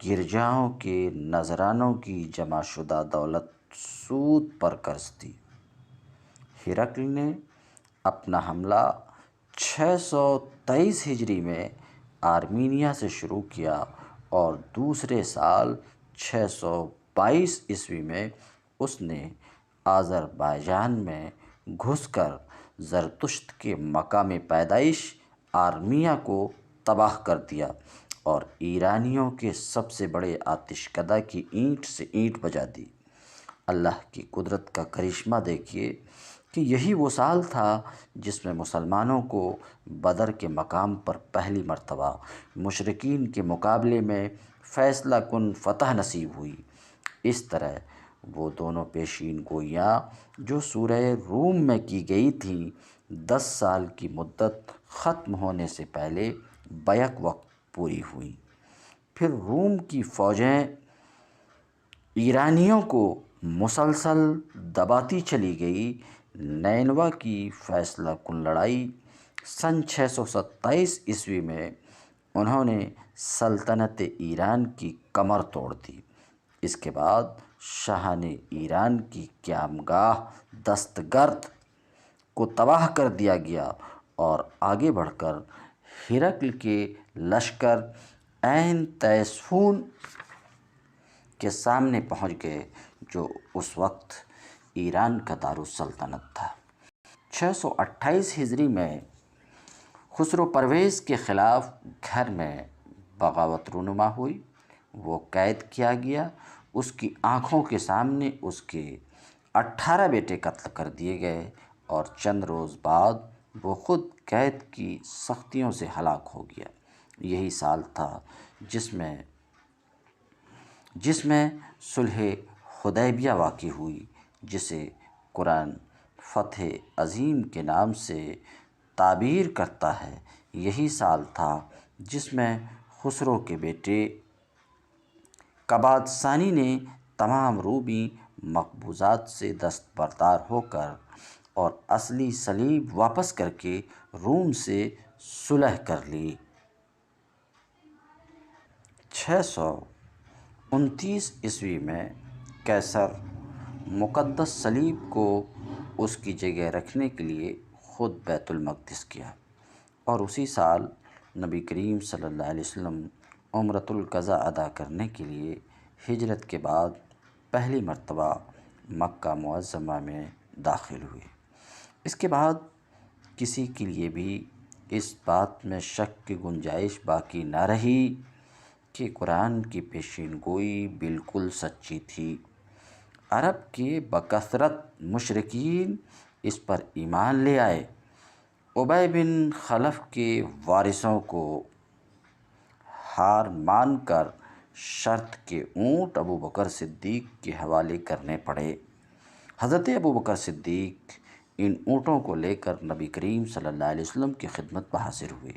گرجاؤں کے نذرانوں کی جمع شدہ دولت سود پر قرض دی۔ ہرقل نے اپنا حملہ 623 ہجری میں آرمینیا سے شروع کیا اور دوسرے سال 622 عیسوی میں اس نے آذربائیجان میں گھس کر زرتشت کے مقام پیدائش آرمینیا کو تباہ کر دیا اور ایرانیوں کے سب سے بڑے آتش کدہ کی اینٹ سے اینٹ بجا دی۔ اللہ کی قدرت کا کرشمہ دیکھیے کہ یہی وہ سال تھا جس میں مسلمانوں کو بدر کے مقام پر پہلی مرتبہ مشرکین کے مقابلے میں فیصلہ کن فتح نصیب ہوئی۔ اس طرح وہ دونوں پیشین گوئیاں جو سورہ روم میں کی گئی تھیں 10 سال کی مدت ختم ہونے سے پہلے بیک وقت پوری ہوئیں۔ پھر روم کی فوجیں ایرانیوں کو مسلسل دباتی چلی گئی۔ نینوا کی فیصلہ کن لڑائی سن 627 عیسوی میں انہوں نے سلطنت ایران کی کمر توڑ دی۔ اس کے بعد شاہ نے ایران کی قیامگاہ دستگرد کو تباہ کر دیا گیا اور آگے بڑھ کر ہرقل کے لشکر عین تیسفون کے سامنے پہنچ گئے جو اس وقت ایران کا دارالسلطنت تھا۔ 628 ہجری میں خسرو پرویز کے خلاف گھر میں بغاوت رونما ہوئی۔ وہ قید کیا گیا۔ اس کی آنکھوں کے سامنے اس کے 18 بیٹے قتل کر دیے گئے اور چند روز بعد وہ خود قید کی سختیوں سے ہلاک ہو گیا۔ یہی سال تھا جس میں صلح حدیبیہ واقع ہوئی، جسے قرآن فتح عظیم کے نام سے تعبیر کرتا ہے۔ یہی سال تھا جس میں خسرو کے بیٹے قباد ثانی نے تمام رومی مقبوضات سے دستبردار ہو کر اور اصلی صلیب واپس کر کے روم سے صلح کر لی۔ 629 عیسوی میں قیصر مقدس صلیب کو اس کی جگہ رکھنے کے لیے خود بیت المقدس گیا، اور اسی سال نبی کریم صلی اللہ علیہ وسلم عمرۃ القضاء ادا کرنے کے لیے ہجرت کے بعد پہلی مرتبہ مکہ معظمہ میں داخل ہوئے۔ اس کے بعد کسی کے لیے بھی اس بات میں شک کی گنجائش باقی نہ رہی کہ قرآن کی پیشین گوئی بالکل سچی تھی۔ عرب کے بکثرت مشرکین اس پر ایمان لے آئے۔ ابی بن خلف کے وارثوں کو ہار مان کر شرط کے اونٹ ابوبکر صدیق کے حوالے کرنے پڑے۔ حضرت ابوبکر صدیق ان اونٹوں کو لے کر نبی کریم صلی اللہ علیہ وسلم کی خدمت میں حاضر ہوئے۔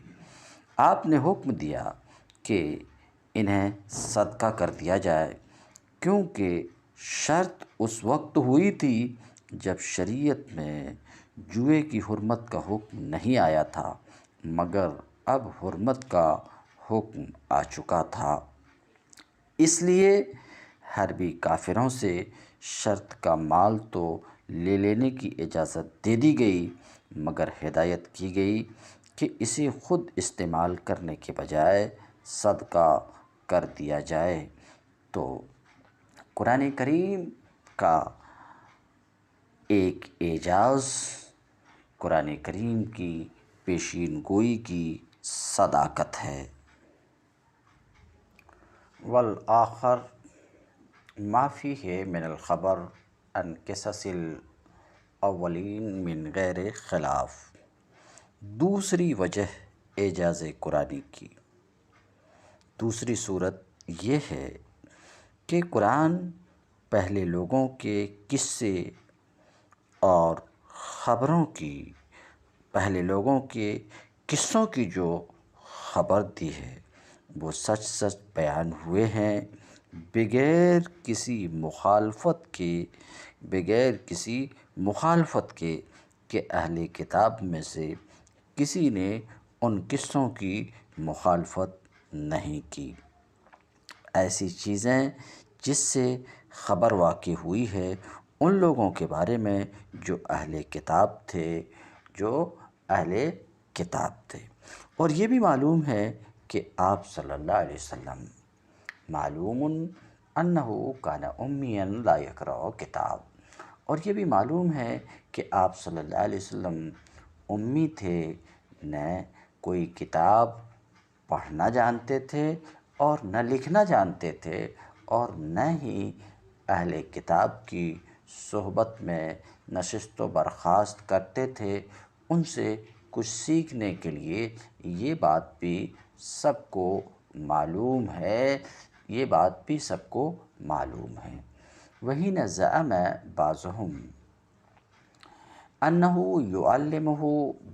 آپ نے حکم دیا کہ انہیں صدقہ کر دیا جائے، کیونکہ شرط اس وقت ہوئی تھی جب شریعت میں جوئے کی حرمت کا حکم نہیں آیا تھا، مگر اب حرمت کا حکم آ چکا تھا۔ اس لیے حربی کافروں سے شرط کا مال تو لے لینے کی اجازت دے دی گئی، مگر ہدایت کی گئی کہ اسے خود استعمال کرنے کے بجائے صدقہ کر دیا جائے۔ تو قرآن کریم کا ایک اعجاز قرآن کریم کی پیشین گوئی کی صداقت ہے۔ والآخر ما فیہ من الخبر عن قصص الاولین من غیر خلاف۔ دوسری وجہ اعجاز قرآنی کی دوسری صورت یہ ہے کہ قرآن پہلے لوگوں کے قصے اور خبروں کی قصوں کی جو خبر دی ہے وہ سچ سچ بیان ہوئے ہیں، بغیر کسی مخالفت کے کہ اہل کتاب میں سے کسی نے ان قصوں کی مخالفت نہیں کی۔ ایسی چیزیں جس سے خبر واقع ہوئی ہے ان لوگوں کے بارے میں جو اہل کتاب تھے، اور یہ بھی معلوم ہے کہ آپ صلی اللہ علیہ وسلم معلوم انہ کان امیا لا یقرأ کتاب، اور یہ بھی معلوم ہے کہ آپ صلی اللہ علیہ وسلم امی تھے، نہ کوئی کتاب پڑھنا جانتے تھے اور نہ لکھنا جانتے تھے، اور نہ ہی اہل کتاب کی صحبت میں نشست و برخاست کرتے تھے، ان سے کچھ سیکھنے کے لیے یہ بات بھی سب کو معلوم ہے، وَحِينَ زَعَمَ بَعْضُهُمْ أَنَّهُ يُعَلِّمُهُ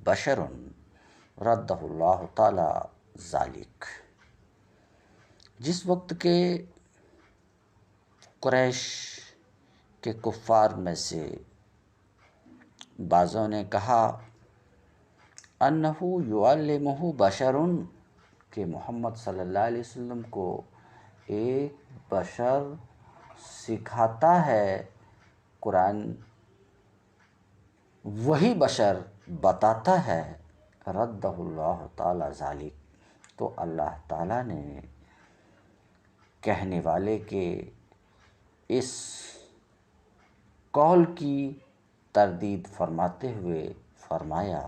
بَشَرٌ رَدَّهُ اللَّهُ تَعَالَى ذَلِكَ۔ جس وقت کے قریش کے کفار میں سے بعضوں نے کہا انہو یعلمہ بشر، کہ محمد صلی اللہ علیہ وسلم کو ایک بشر سکھاتا ہے قرآن، وہی بشر بتاتا ہے، ردہ اللہ تعالی ذالک، تو اللہ تعالیٰ نے کہنے والے کے اس قول کی تردید فرماتے ہوئے فرمایا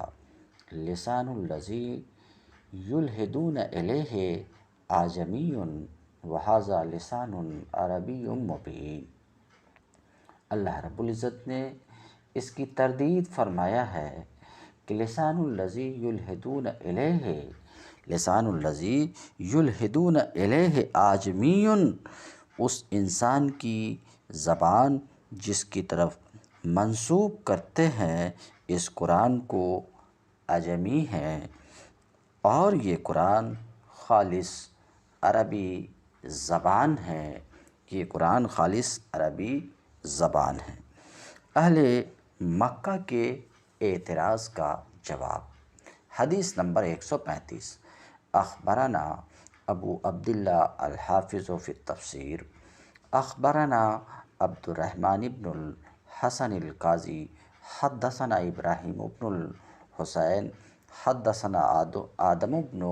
لسان الذی یلحدون الیہ اعجمی وہذا لسان عربی مبین۔ اللہ رب العزت نے اس کی تردید فرمایا ہے کہ لسان الذی یلحدون الیہ اعجمی، اس انسان کی زبان جس کی طرف منسوب کرتے ہیں اس قرآن کو اعجمی ہے، اور یہ قرآن خالص عربی زبان ہے۔ اہل مکہ کے اعتراض کا جواب۔ حدیث نمبر 135۔ اخبرنا ابو عبداللہ الحافظ فی التفسیر، اخبرنا عبد الرحمن بن الحسن القاضی، حدثنا ابراہیم بن الحسین، حدثنا آدم بن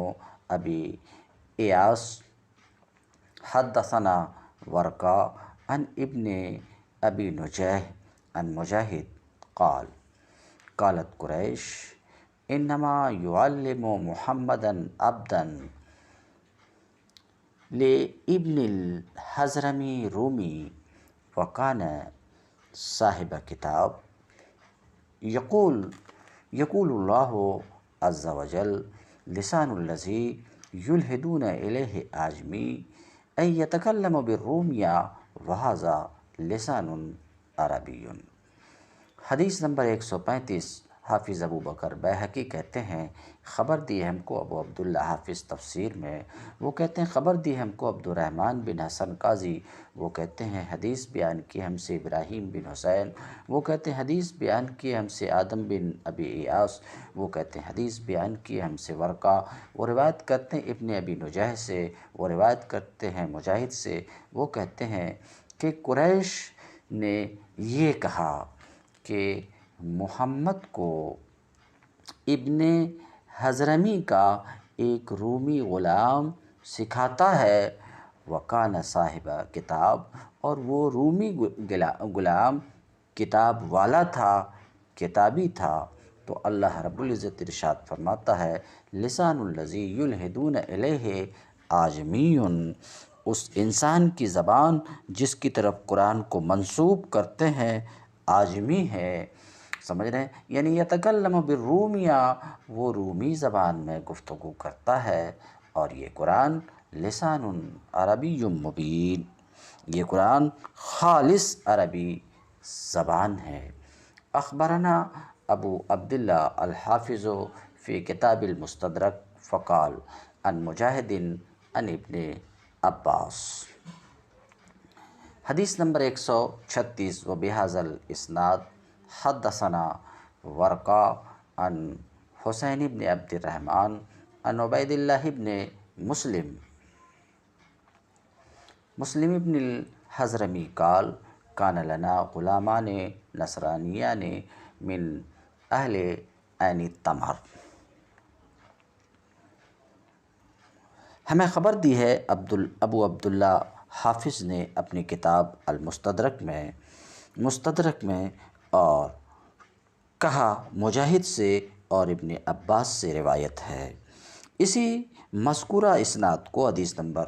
ابی ایاس، حدثنا ورقا عن ابن ابی نجیح عن مجاہد قالت قریش انما یعلم محمدا عبدا لابن الحضرمی رومی وکان صاحب کتاب، یقول اللہ عز وجل لسان الذی یلحدون الیہ اعجمی ای یتکلم بالرومیہ وہذا لسان عربی۔ حدیث نمبر 135۔ حافظ ابو بکر بیہقی کہتے ہیں خبر دی ہم کو ابو عبداللہ حافظ تفسیر میں، وہ کہتے ہیں خبر دی ہم کو عبد الرحمن بن حسن قاضی، وہ کہتے ہیں حدیث بیان کی ہم سے ابراہیم بن حسین، وہ کہتے ہیں حدیث بیان کی ہم سے آدم بن ابی ایاس، وہ کہتے ہیں حدیث بیان کی ہم سے ورقا، وہ روایت کرتے ہیں ابن ابی نجیح سے، وہ روایت کرتے ہیں مجاہد سے، وہ کہتے ہیں کہ قریش نے یہ کہا کہ محمد کو ابن حضرمی کا ایک رومی غلام سکھاتا ہے، وکان صاحب کتاب، اور وہ رومی غلام کتاب والا تھا، کتابی تھا۔ تو اللہ رب العزت ارشاد فرماتا ہے لسان الذی یلحدون الیہ اعجمی، اس انسان کی زبان جس کی طرف قرآن کو منسوب کرتے ہیں اعجمی ہے، سمجھ رہے ہیں، یعنی یتکلم بالرومیہ، وہ رومی زبان میں گفتگو کرتا ہے، اور یہ قرآن لسان عربی مبین، یہ قرآن خالص عربی زبان ہے۔ اخبرنا ابو عبداللہ الحافظ فی کتاب المستدرک فقال عن مجاہد عن ابن عباس۔ حدیث نمبر 136۔ وبہذا الاسناد حدثنا ورقا عن حسین بن عبد الرحمن عن عبید اللہ بن مسلم بن الحضرمی قال کان لنا غلامان نصرانیان من اہل عین التمر۔ ہمیں خبر دی ہے ابو عبداللہ حافظ نے اپنی کتاب المستدرک میں اور کہا مجاہد سے اور ابن عباس سے روایت ہے۔ اسی مذکورہ اسناد کو حدیث نمبر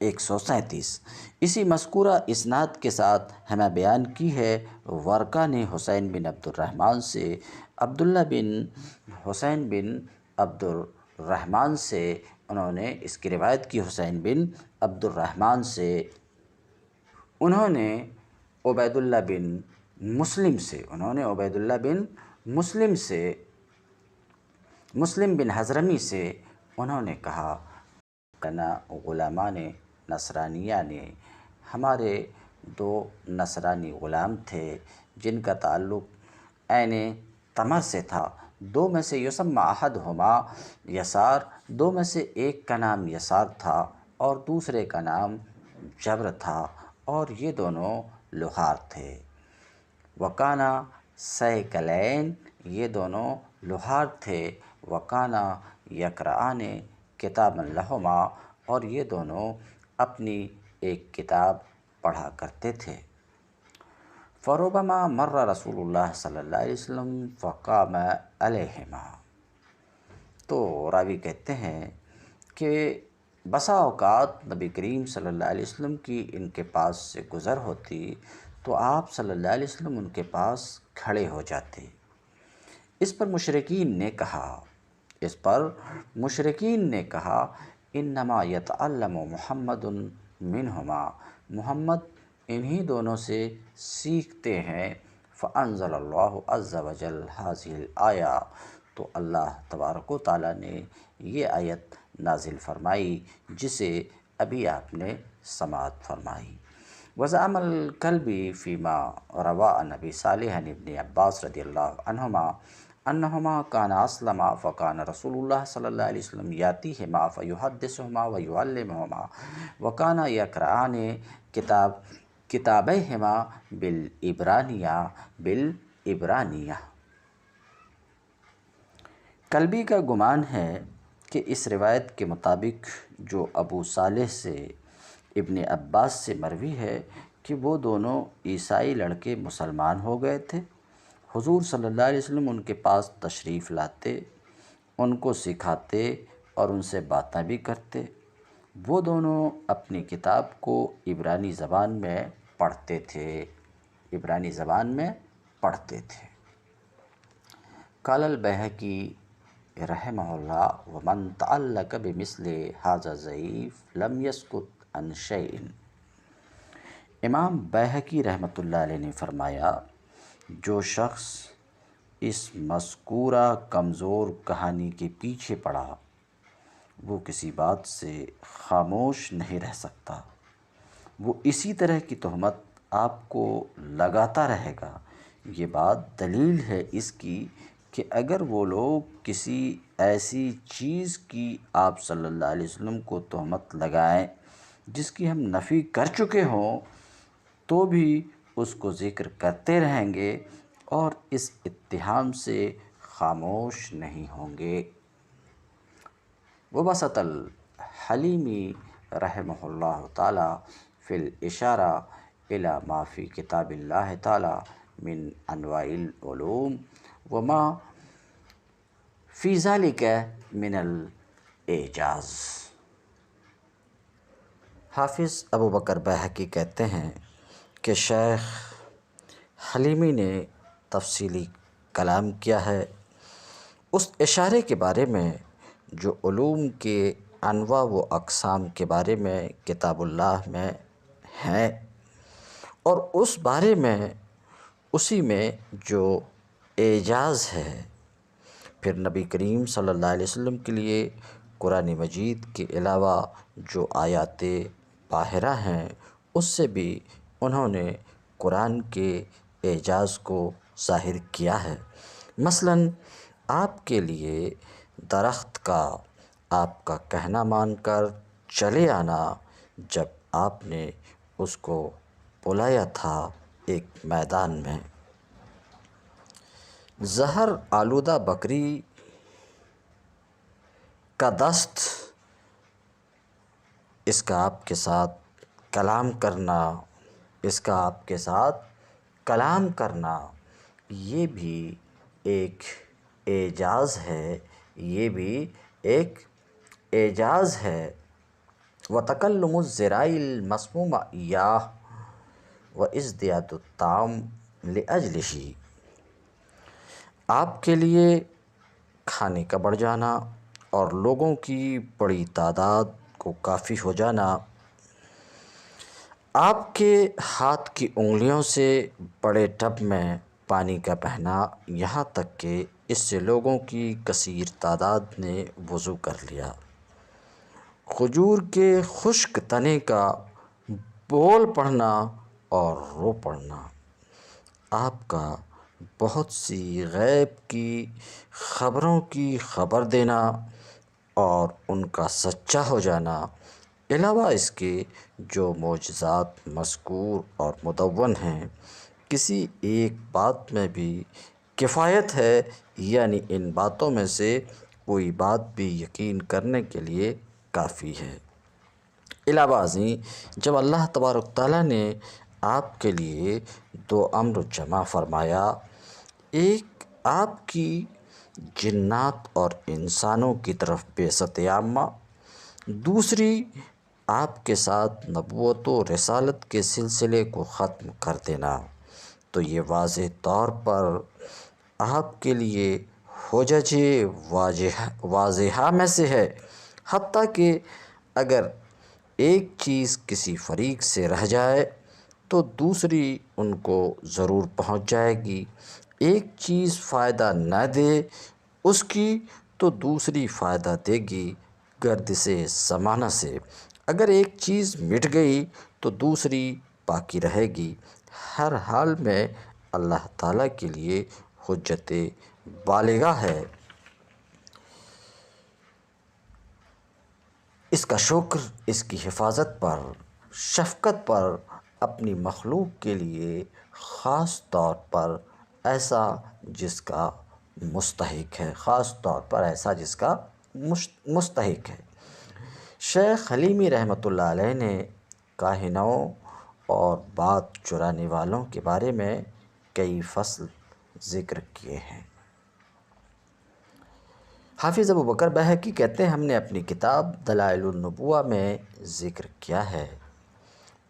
137 اسی مذکورہ اسناد کے ساتھ ہمیں بیان کی ہے ورقہ نے حسین بن عبد الرحمن سے عبداللہ بن حسین بن عبد الرحمن سے انہوں نے اس کی روایت کی حسین بن عبد الرحمن سے انہوں نے عبید اللہ بن مسلم سے مسلم بن حضرمی سے انہوں نے کہا کنا غلامان نصرانیہ نے ہمارے 2 نصرانی غلام تھے جن کا تعلق عین تمر سے تھا، 2 میں سے یسمى احدہما یسار، 2 میں سے ایک کا نام یسار تھا اور دوسرے کا نام جبر تھا، اور یہ دونوں لوہار تھے۔ وکانا سیکلین، یہ دونوں لوہار تھے۔ وکانا یقرآن کتابا لہما، اور یہ دونوں اپنی ایک کتاب پڑھا کرتے تھے۔ فربما مر رسول اللہ صلی اللہ علیہ وسلم فقام علیہما، تو راوی کہتے ہیں کہ بسا اوقات نبی کریم صلی اللہ علیہ وسلم کی ان کے پاس سے گزر ہوتی تو آپ صلی اللہ علیہ وسلم ان کے پاس کھڑے ہو جاتے۔ اس پر مشرکین نے کہا انما یتعلم محمد منہما، محمد انہی دونوں سے سیکھتے ہیں۔ فانزل اللہ عز وجل ھذہ الآیہ، تو اللہ تبارک و تعالیٰ نے یہ آیت نازل فرمائی جسے ابھی آپ نے سماعت فرمائی۔ وزعم الکلبی فیما روا عن ابی صالح عن ابن عباس رضی اللہ عنہما انہما کانا اسلما فکان رسول اللہ صلی اللہ علیہ وسلم یاتیہما فیحدثہما ویعلمہما وکانا یقرآن کتابیہما بالعبرانیہ۔ کلبی کا گمان ہے کہ اس روایت کے مطابق جو ابو صالح سے ابن عباس سے مروی ہے کہ وہ دونوں عیسائی لڑکے مسلمان ہو گئے تھے، حضور صلی اللہ علیہ وسلم ان کے پاس تشریف لاتے، ان کو سکھاتے اور ان سے باتیں بھی کرتے۔ وہ دونوں اپنی کتاب کو عبرانی زبان میں پڑھتے تھے۔ قال البیہقی رحمہ اللہ ومن تعلق بمثل ھذا ضعیف لم یسکت عن شیء۔ امام بیہقی رحمۃ اللہ علیہ نے فرمایا جو شخص اس مذکورہ کمزور کہانی کے پیچھے پڑا وہ کسی بات سے خاموش نہیں رہ سکتا، وہ اسی طرح کی تہمت آپ کو لگاتا رہے گا۔ یہ بات دلیل ہے اس کی کہ اگر وہ لوگ کسی ایسی چیز کی آپ صلی اللہ علیہ وسلم کو تہمت لگائیں جس کی ہم نفی کر چکے ہوں تو بھی اس کو ذکر کرتے رہیں گے اور اس اتہام سے خاموش نہیں ہوں گے۔ وبسط الحلیمی رحمہ اللہ تعالی فی الاشارہ الی ما فی کتاب اللہ تعالی من انواع العلوم وما فی ذلک من الاعجاز۔ حافظ ابو بکر بیہقی کہتے ہیں کہ شیخ حلیمی نے تفصیلی کلام کیا ہے اس اشارے کے بارے میں جو علوم کے انواع و اقسام کے بارے میں کتاب اللہ میں ہیں، اور اس بارے میں اسی میں جو اعجاز ہے۔ پھر نبی کریم صلی اللہ علیہ وسلم کے لیے قرآن مجید کے علاوہ جو آیات باہرہ ہیں اس سے بھی انہوں نے قرآن کے اعجاز کو ظاہر کیا ہے۔ مثلاً آپ کے لیے درخت کا آپ کا کہنا مان کر چلے آنا جب آپ نے اس کو بلایا تھا ایک میدان میں، زہر آلودہ بکری کا دست، اس کا آپ کے ساتھ کلام کرنا یہ بھی ایک اعجاز ہے، وتکلم الذراع المسموم ایاہ وازدیاد الطعام لاجلہ، آپ کے لیے کھانے کا بڑھ جانا اور لوگوں کی بڑی تعداد کو کافی ہو جانا، آپ کے ہاتھ کی انگلیوں سے بڑے ٹب میں پانی کا بہنا، یہاں تک کہ اس سے لوگوں کی کثیر تعداد نے وضو کر لیا، کھجور کے خشک تنے کا بول پڑنا اور رو پڑنا، آپ کا بہت سی غیب کی خبروں کی خبر دینا اور ان کا سچا ہو جانا، علاوہ اس کے جو معجزات مذکور اور مدون ہیں، کسی ایک بات میں بھی کفایت ہے، یعنی ان باتوں میں سے کوئی بات بھی یقین کرنے کے لیے کافی ہے۔ علاوہ ازیں جب اللہ تبارک تعالیٰ نے آپ کے لیے دو امر جمع فرمایا، ایک آپ کی جنات اور انسانوں کی طرف بعثت عامہ، دوسری آپ کے ساتھ نبوت و رسالت کے سلسلے کو ختم کر دینا، تو یہ واضح طور پر آپ کے لیے حجج واضحہ میں سے ہے، حتیٰ کہ اگر ایک چیز کسی فریق سے رہ جائے تو دوسری ان کو ضرور پہنچ جائے گی، ایک چیز فائدہ نہ دے اس کی تو دوسری فائدہ دے گی گردش زمانہ سے، اگر ایک چیز مٹ گئی تو دوسری باقی رہے گی، ہر حال میں اللہ تعالیٰ کے لیے حجت بالغہ ہے۔ اس کا شکر اس کی حفاظت پر، شفقت پر، اپنی مخلوق کے لیے خاص طور پر ایسا جس کا مستحق ہے، خاص طور پر ایسا جس کا مستحق ہے۔ شیخ حلیمی رحمۃ اللہ علیہ نے کاہنوں اور بات چرانے والوں کے بارے میں کئی فصل ذکر کیے ہیں۔ حافظ ابوبکر بیہقی کہتے ہیں، ہم نے اپنی کتاب دلائل النبوہ میں ذکر کیا ہے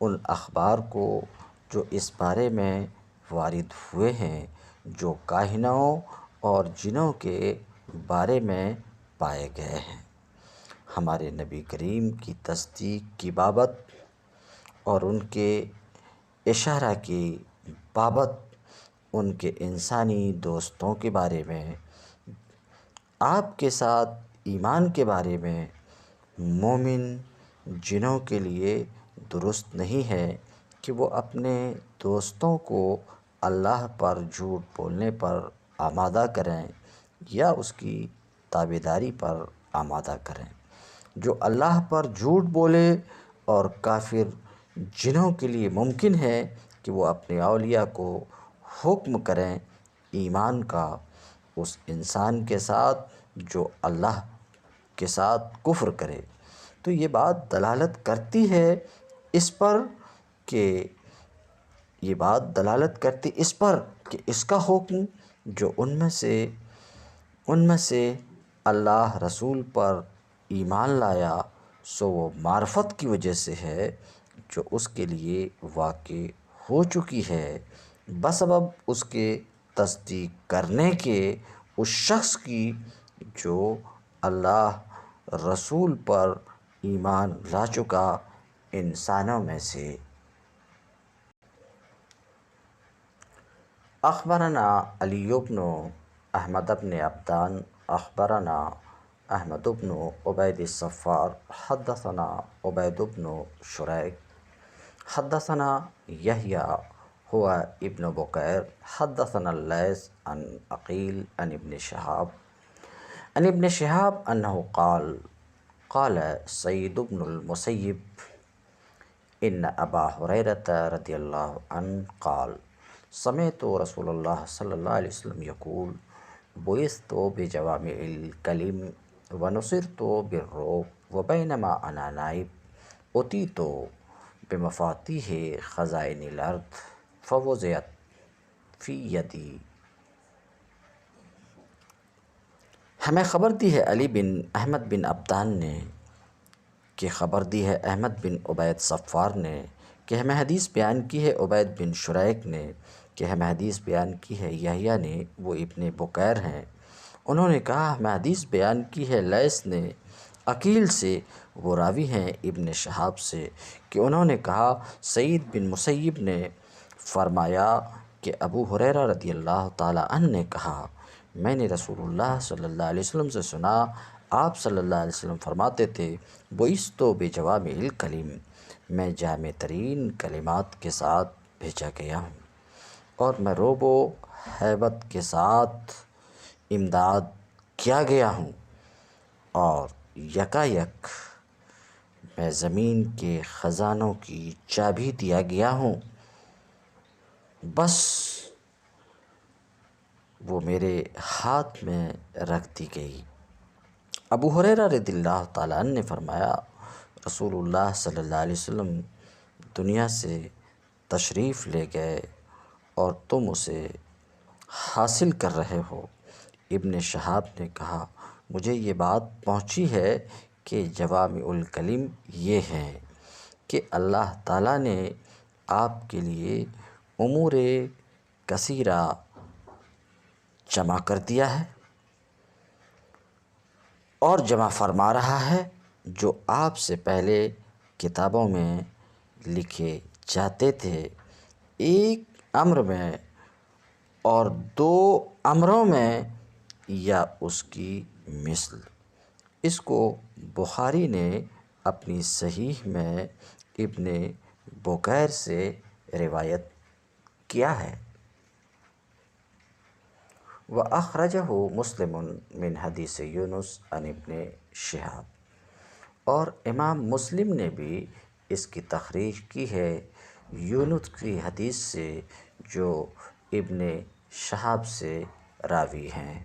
ان اخبار کو جو اس بارے میں وارد ہوئے ہیں، جو کاہنوں اور جنوں کے بارے میں پائے گئے ہیں، ہمارے نبی کریم کی تصدیق کی بابت اور ان کے اشارہ کی بابت، ان کے انسانی دوستوں کے بارے میں، آپ کے ساتھ ایمان کے بارے میں، مومن جنوں کے لیے درست نہیں ہے کہ وہ اپنے دوستوں کو اللہ پر جھوٹ بولنے پر آمادہ کریں یا اس کی تابعداری پر آمادہ کریں۔ جو اللہ پر جھوٹ بولے اور کافر جنوں کے لیے ممکن ہے کہ وہ اپنے اولیاء کو حکم کریں ایمان کا، اس انسان کے ساتھ جو اللہ کے ساتھ کفر کرے، تو یہ بات دلالت کرتی ہے اس پر کہ اس کا حکم جو ان میں سے اللہ رسول پر ایمان لایا، سو وہ معرفت کی وجہ سے ہے جو اس کے لیے واقع ہو چکی ہے، بسبب اس کے تصدیق کرنے کے اس شخص کی جو اللہ رسول پر ایمان لا چکا انسانوں میں سے۔ اخبرنا علی بن احمد بن عبدان اخبرنا احمد بن عبید الصفار حدثنا عبید بن شریک حدثنا یحییٰ هو ابن بکیر حدثنا اللیث عن عقیل عن ابن شہاب انہ قال قال سعید بن المسیب ان ابا ہریرۃ رضی اللہ عنہ قال سمعت رسول اللہ صلی اللہ علیہ وسلم یقول بعثت بجوامع الکلم ونصرت بالرعب وبینما انا نائم اتیت بمفاتیح خزائن الارض فوضعت فی یدی۔ ہمیں خبر دی ہے علی بن احمد بن عبدان نے کہ خبر دی ہے احمد بن عبید صفار نے، کہ ہمیں حدیث بیان کی ہے عبید بن شریک نے، کہ ہمیں حدیث بیان کی ہے یحییٰ نے، وہ ابن بکیر ہیں۔ انہوں نے کہا ہمیں حدیث بیان کی ہے لیث نے عقیل سے، وہ راوی ہیں ابن شہاب سے، کہ انہوں نے کہا سعید بن مسیب نے فرمایا کہ ابو ہریرہ رضی اللہ تعالیٰ عنہ نے کہا میں نے رسول اللہ صلی اللہ علیہ وسلم سے سنا، آپ صلی اللہ علیہ وسلم فرماتے تھے بعثت بجوامع الکلم، میں جامع ترین کلمات کے ساتھ بھیجا گیا ہوں، اور میں روب و ہیبت کے ساتھ امداد کیا گیا ہوں، اور یکایک میں زمین کے خزانوں کی چابی دیا گیا ہوں، بس وہ میرے ہاتھ میں رکھ دی گئی۔ ابو ہریرہ رضی اللہ تعالیٰ عنہ نے فرمایا رسول اللہ صلی اللہ علیہ وسلم دنیا سے تشریف لے گئے اور تم اسے حاصل کر رہے ہو۔ ابن شہاب نے کہا مجھے یہ بات پہنچی ہے کہ جوامع الکلم یہ ہیں کہ اللہ تعالیٰ نے آپ کے لیے امور کثیرہ جمع کر دیا ہے اور جمع فرما رہا ہے، جو آپ سے پہلے کتابوں میں لکھے جاتے تھے، ایک امر میں اور دو امروں میں یا اس کی مثل۔ اس کو بخاری نے اپنی صحیح میں ابن بکیر سے روایت کیا ہے۔ وَأَخْرَجَهُ مُسْلِمٌ مِّنْ حَدِيثِ یونس عن ابن شہاب، اور امام مسلم نے بھی اس کی تخریج کی ہے یونس کی حدیث سے جو ابن شہاب سے راوی ہیں۔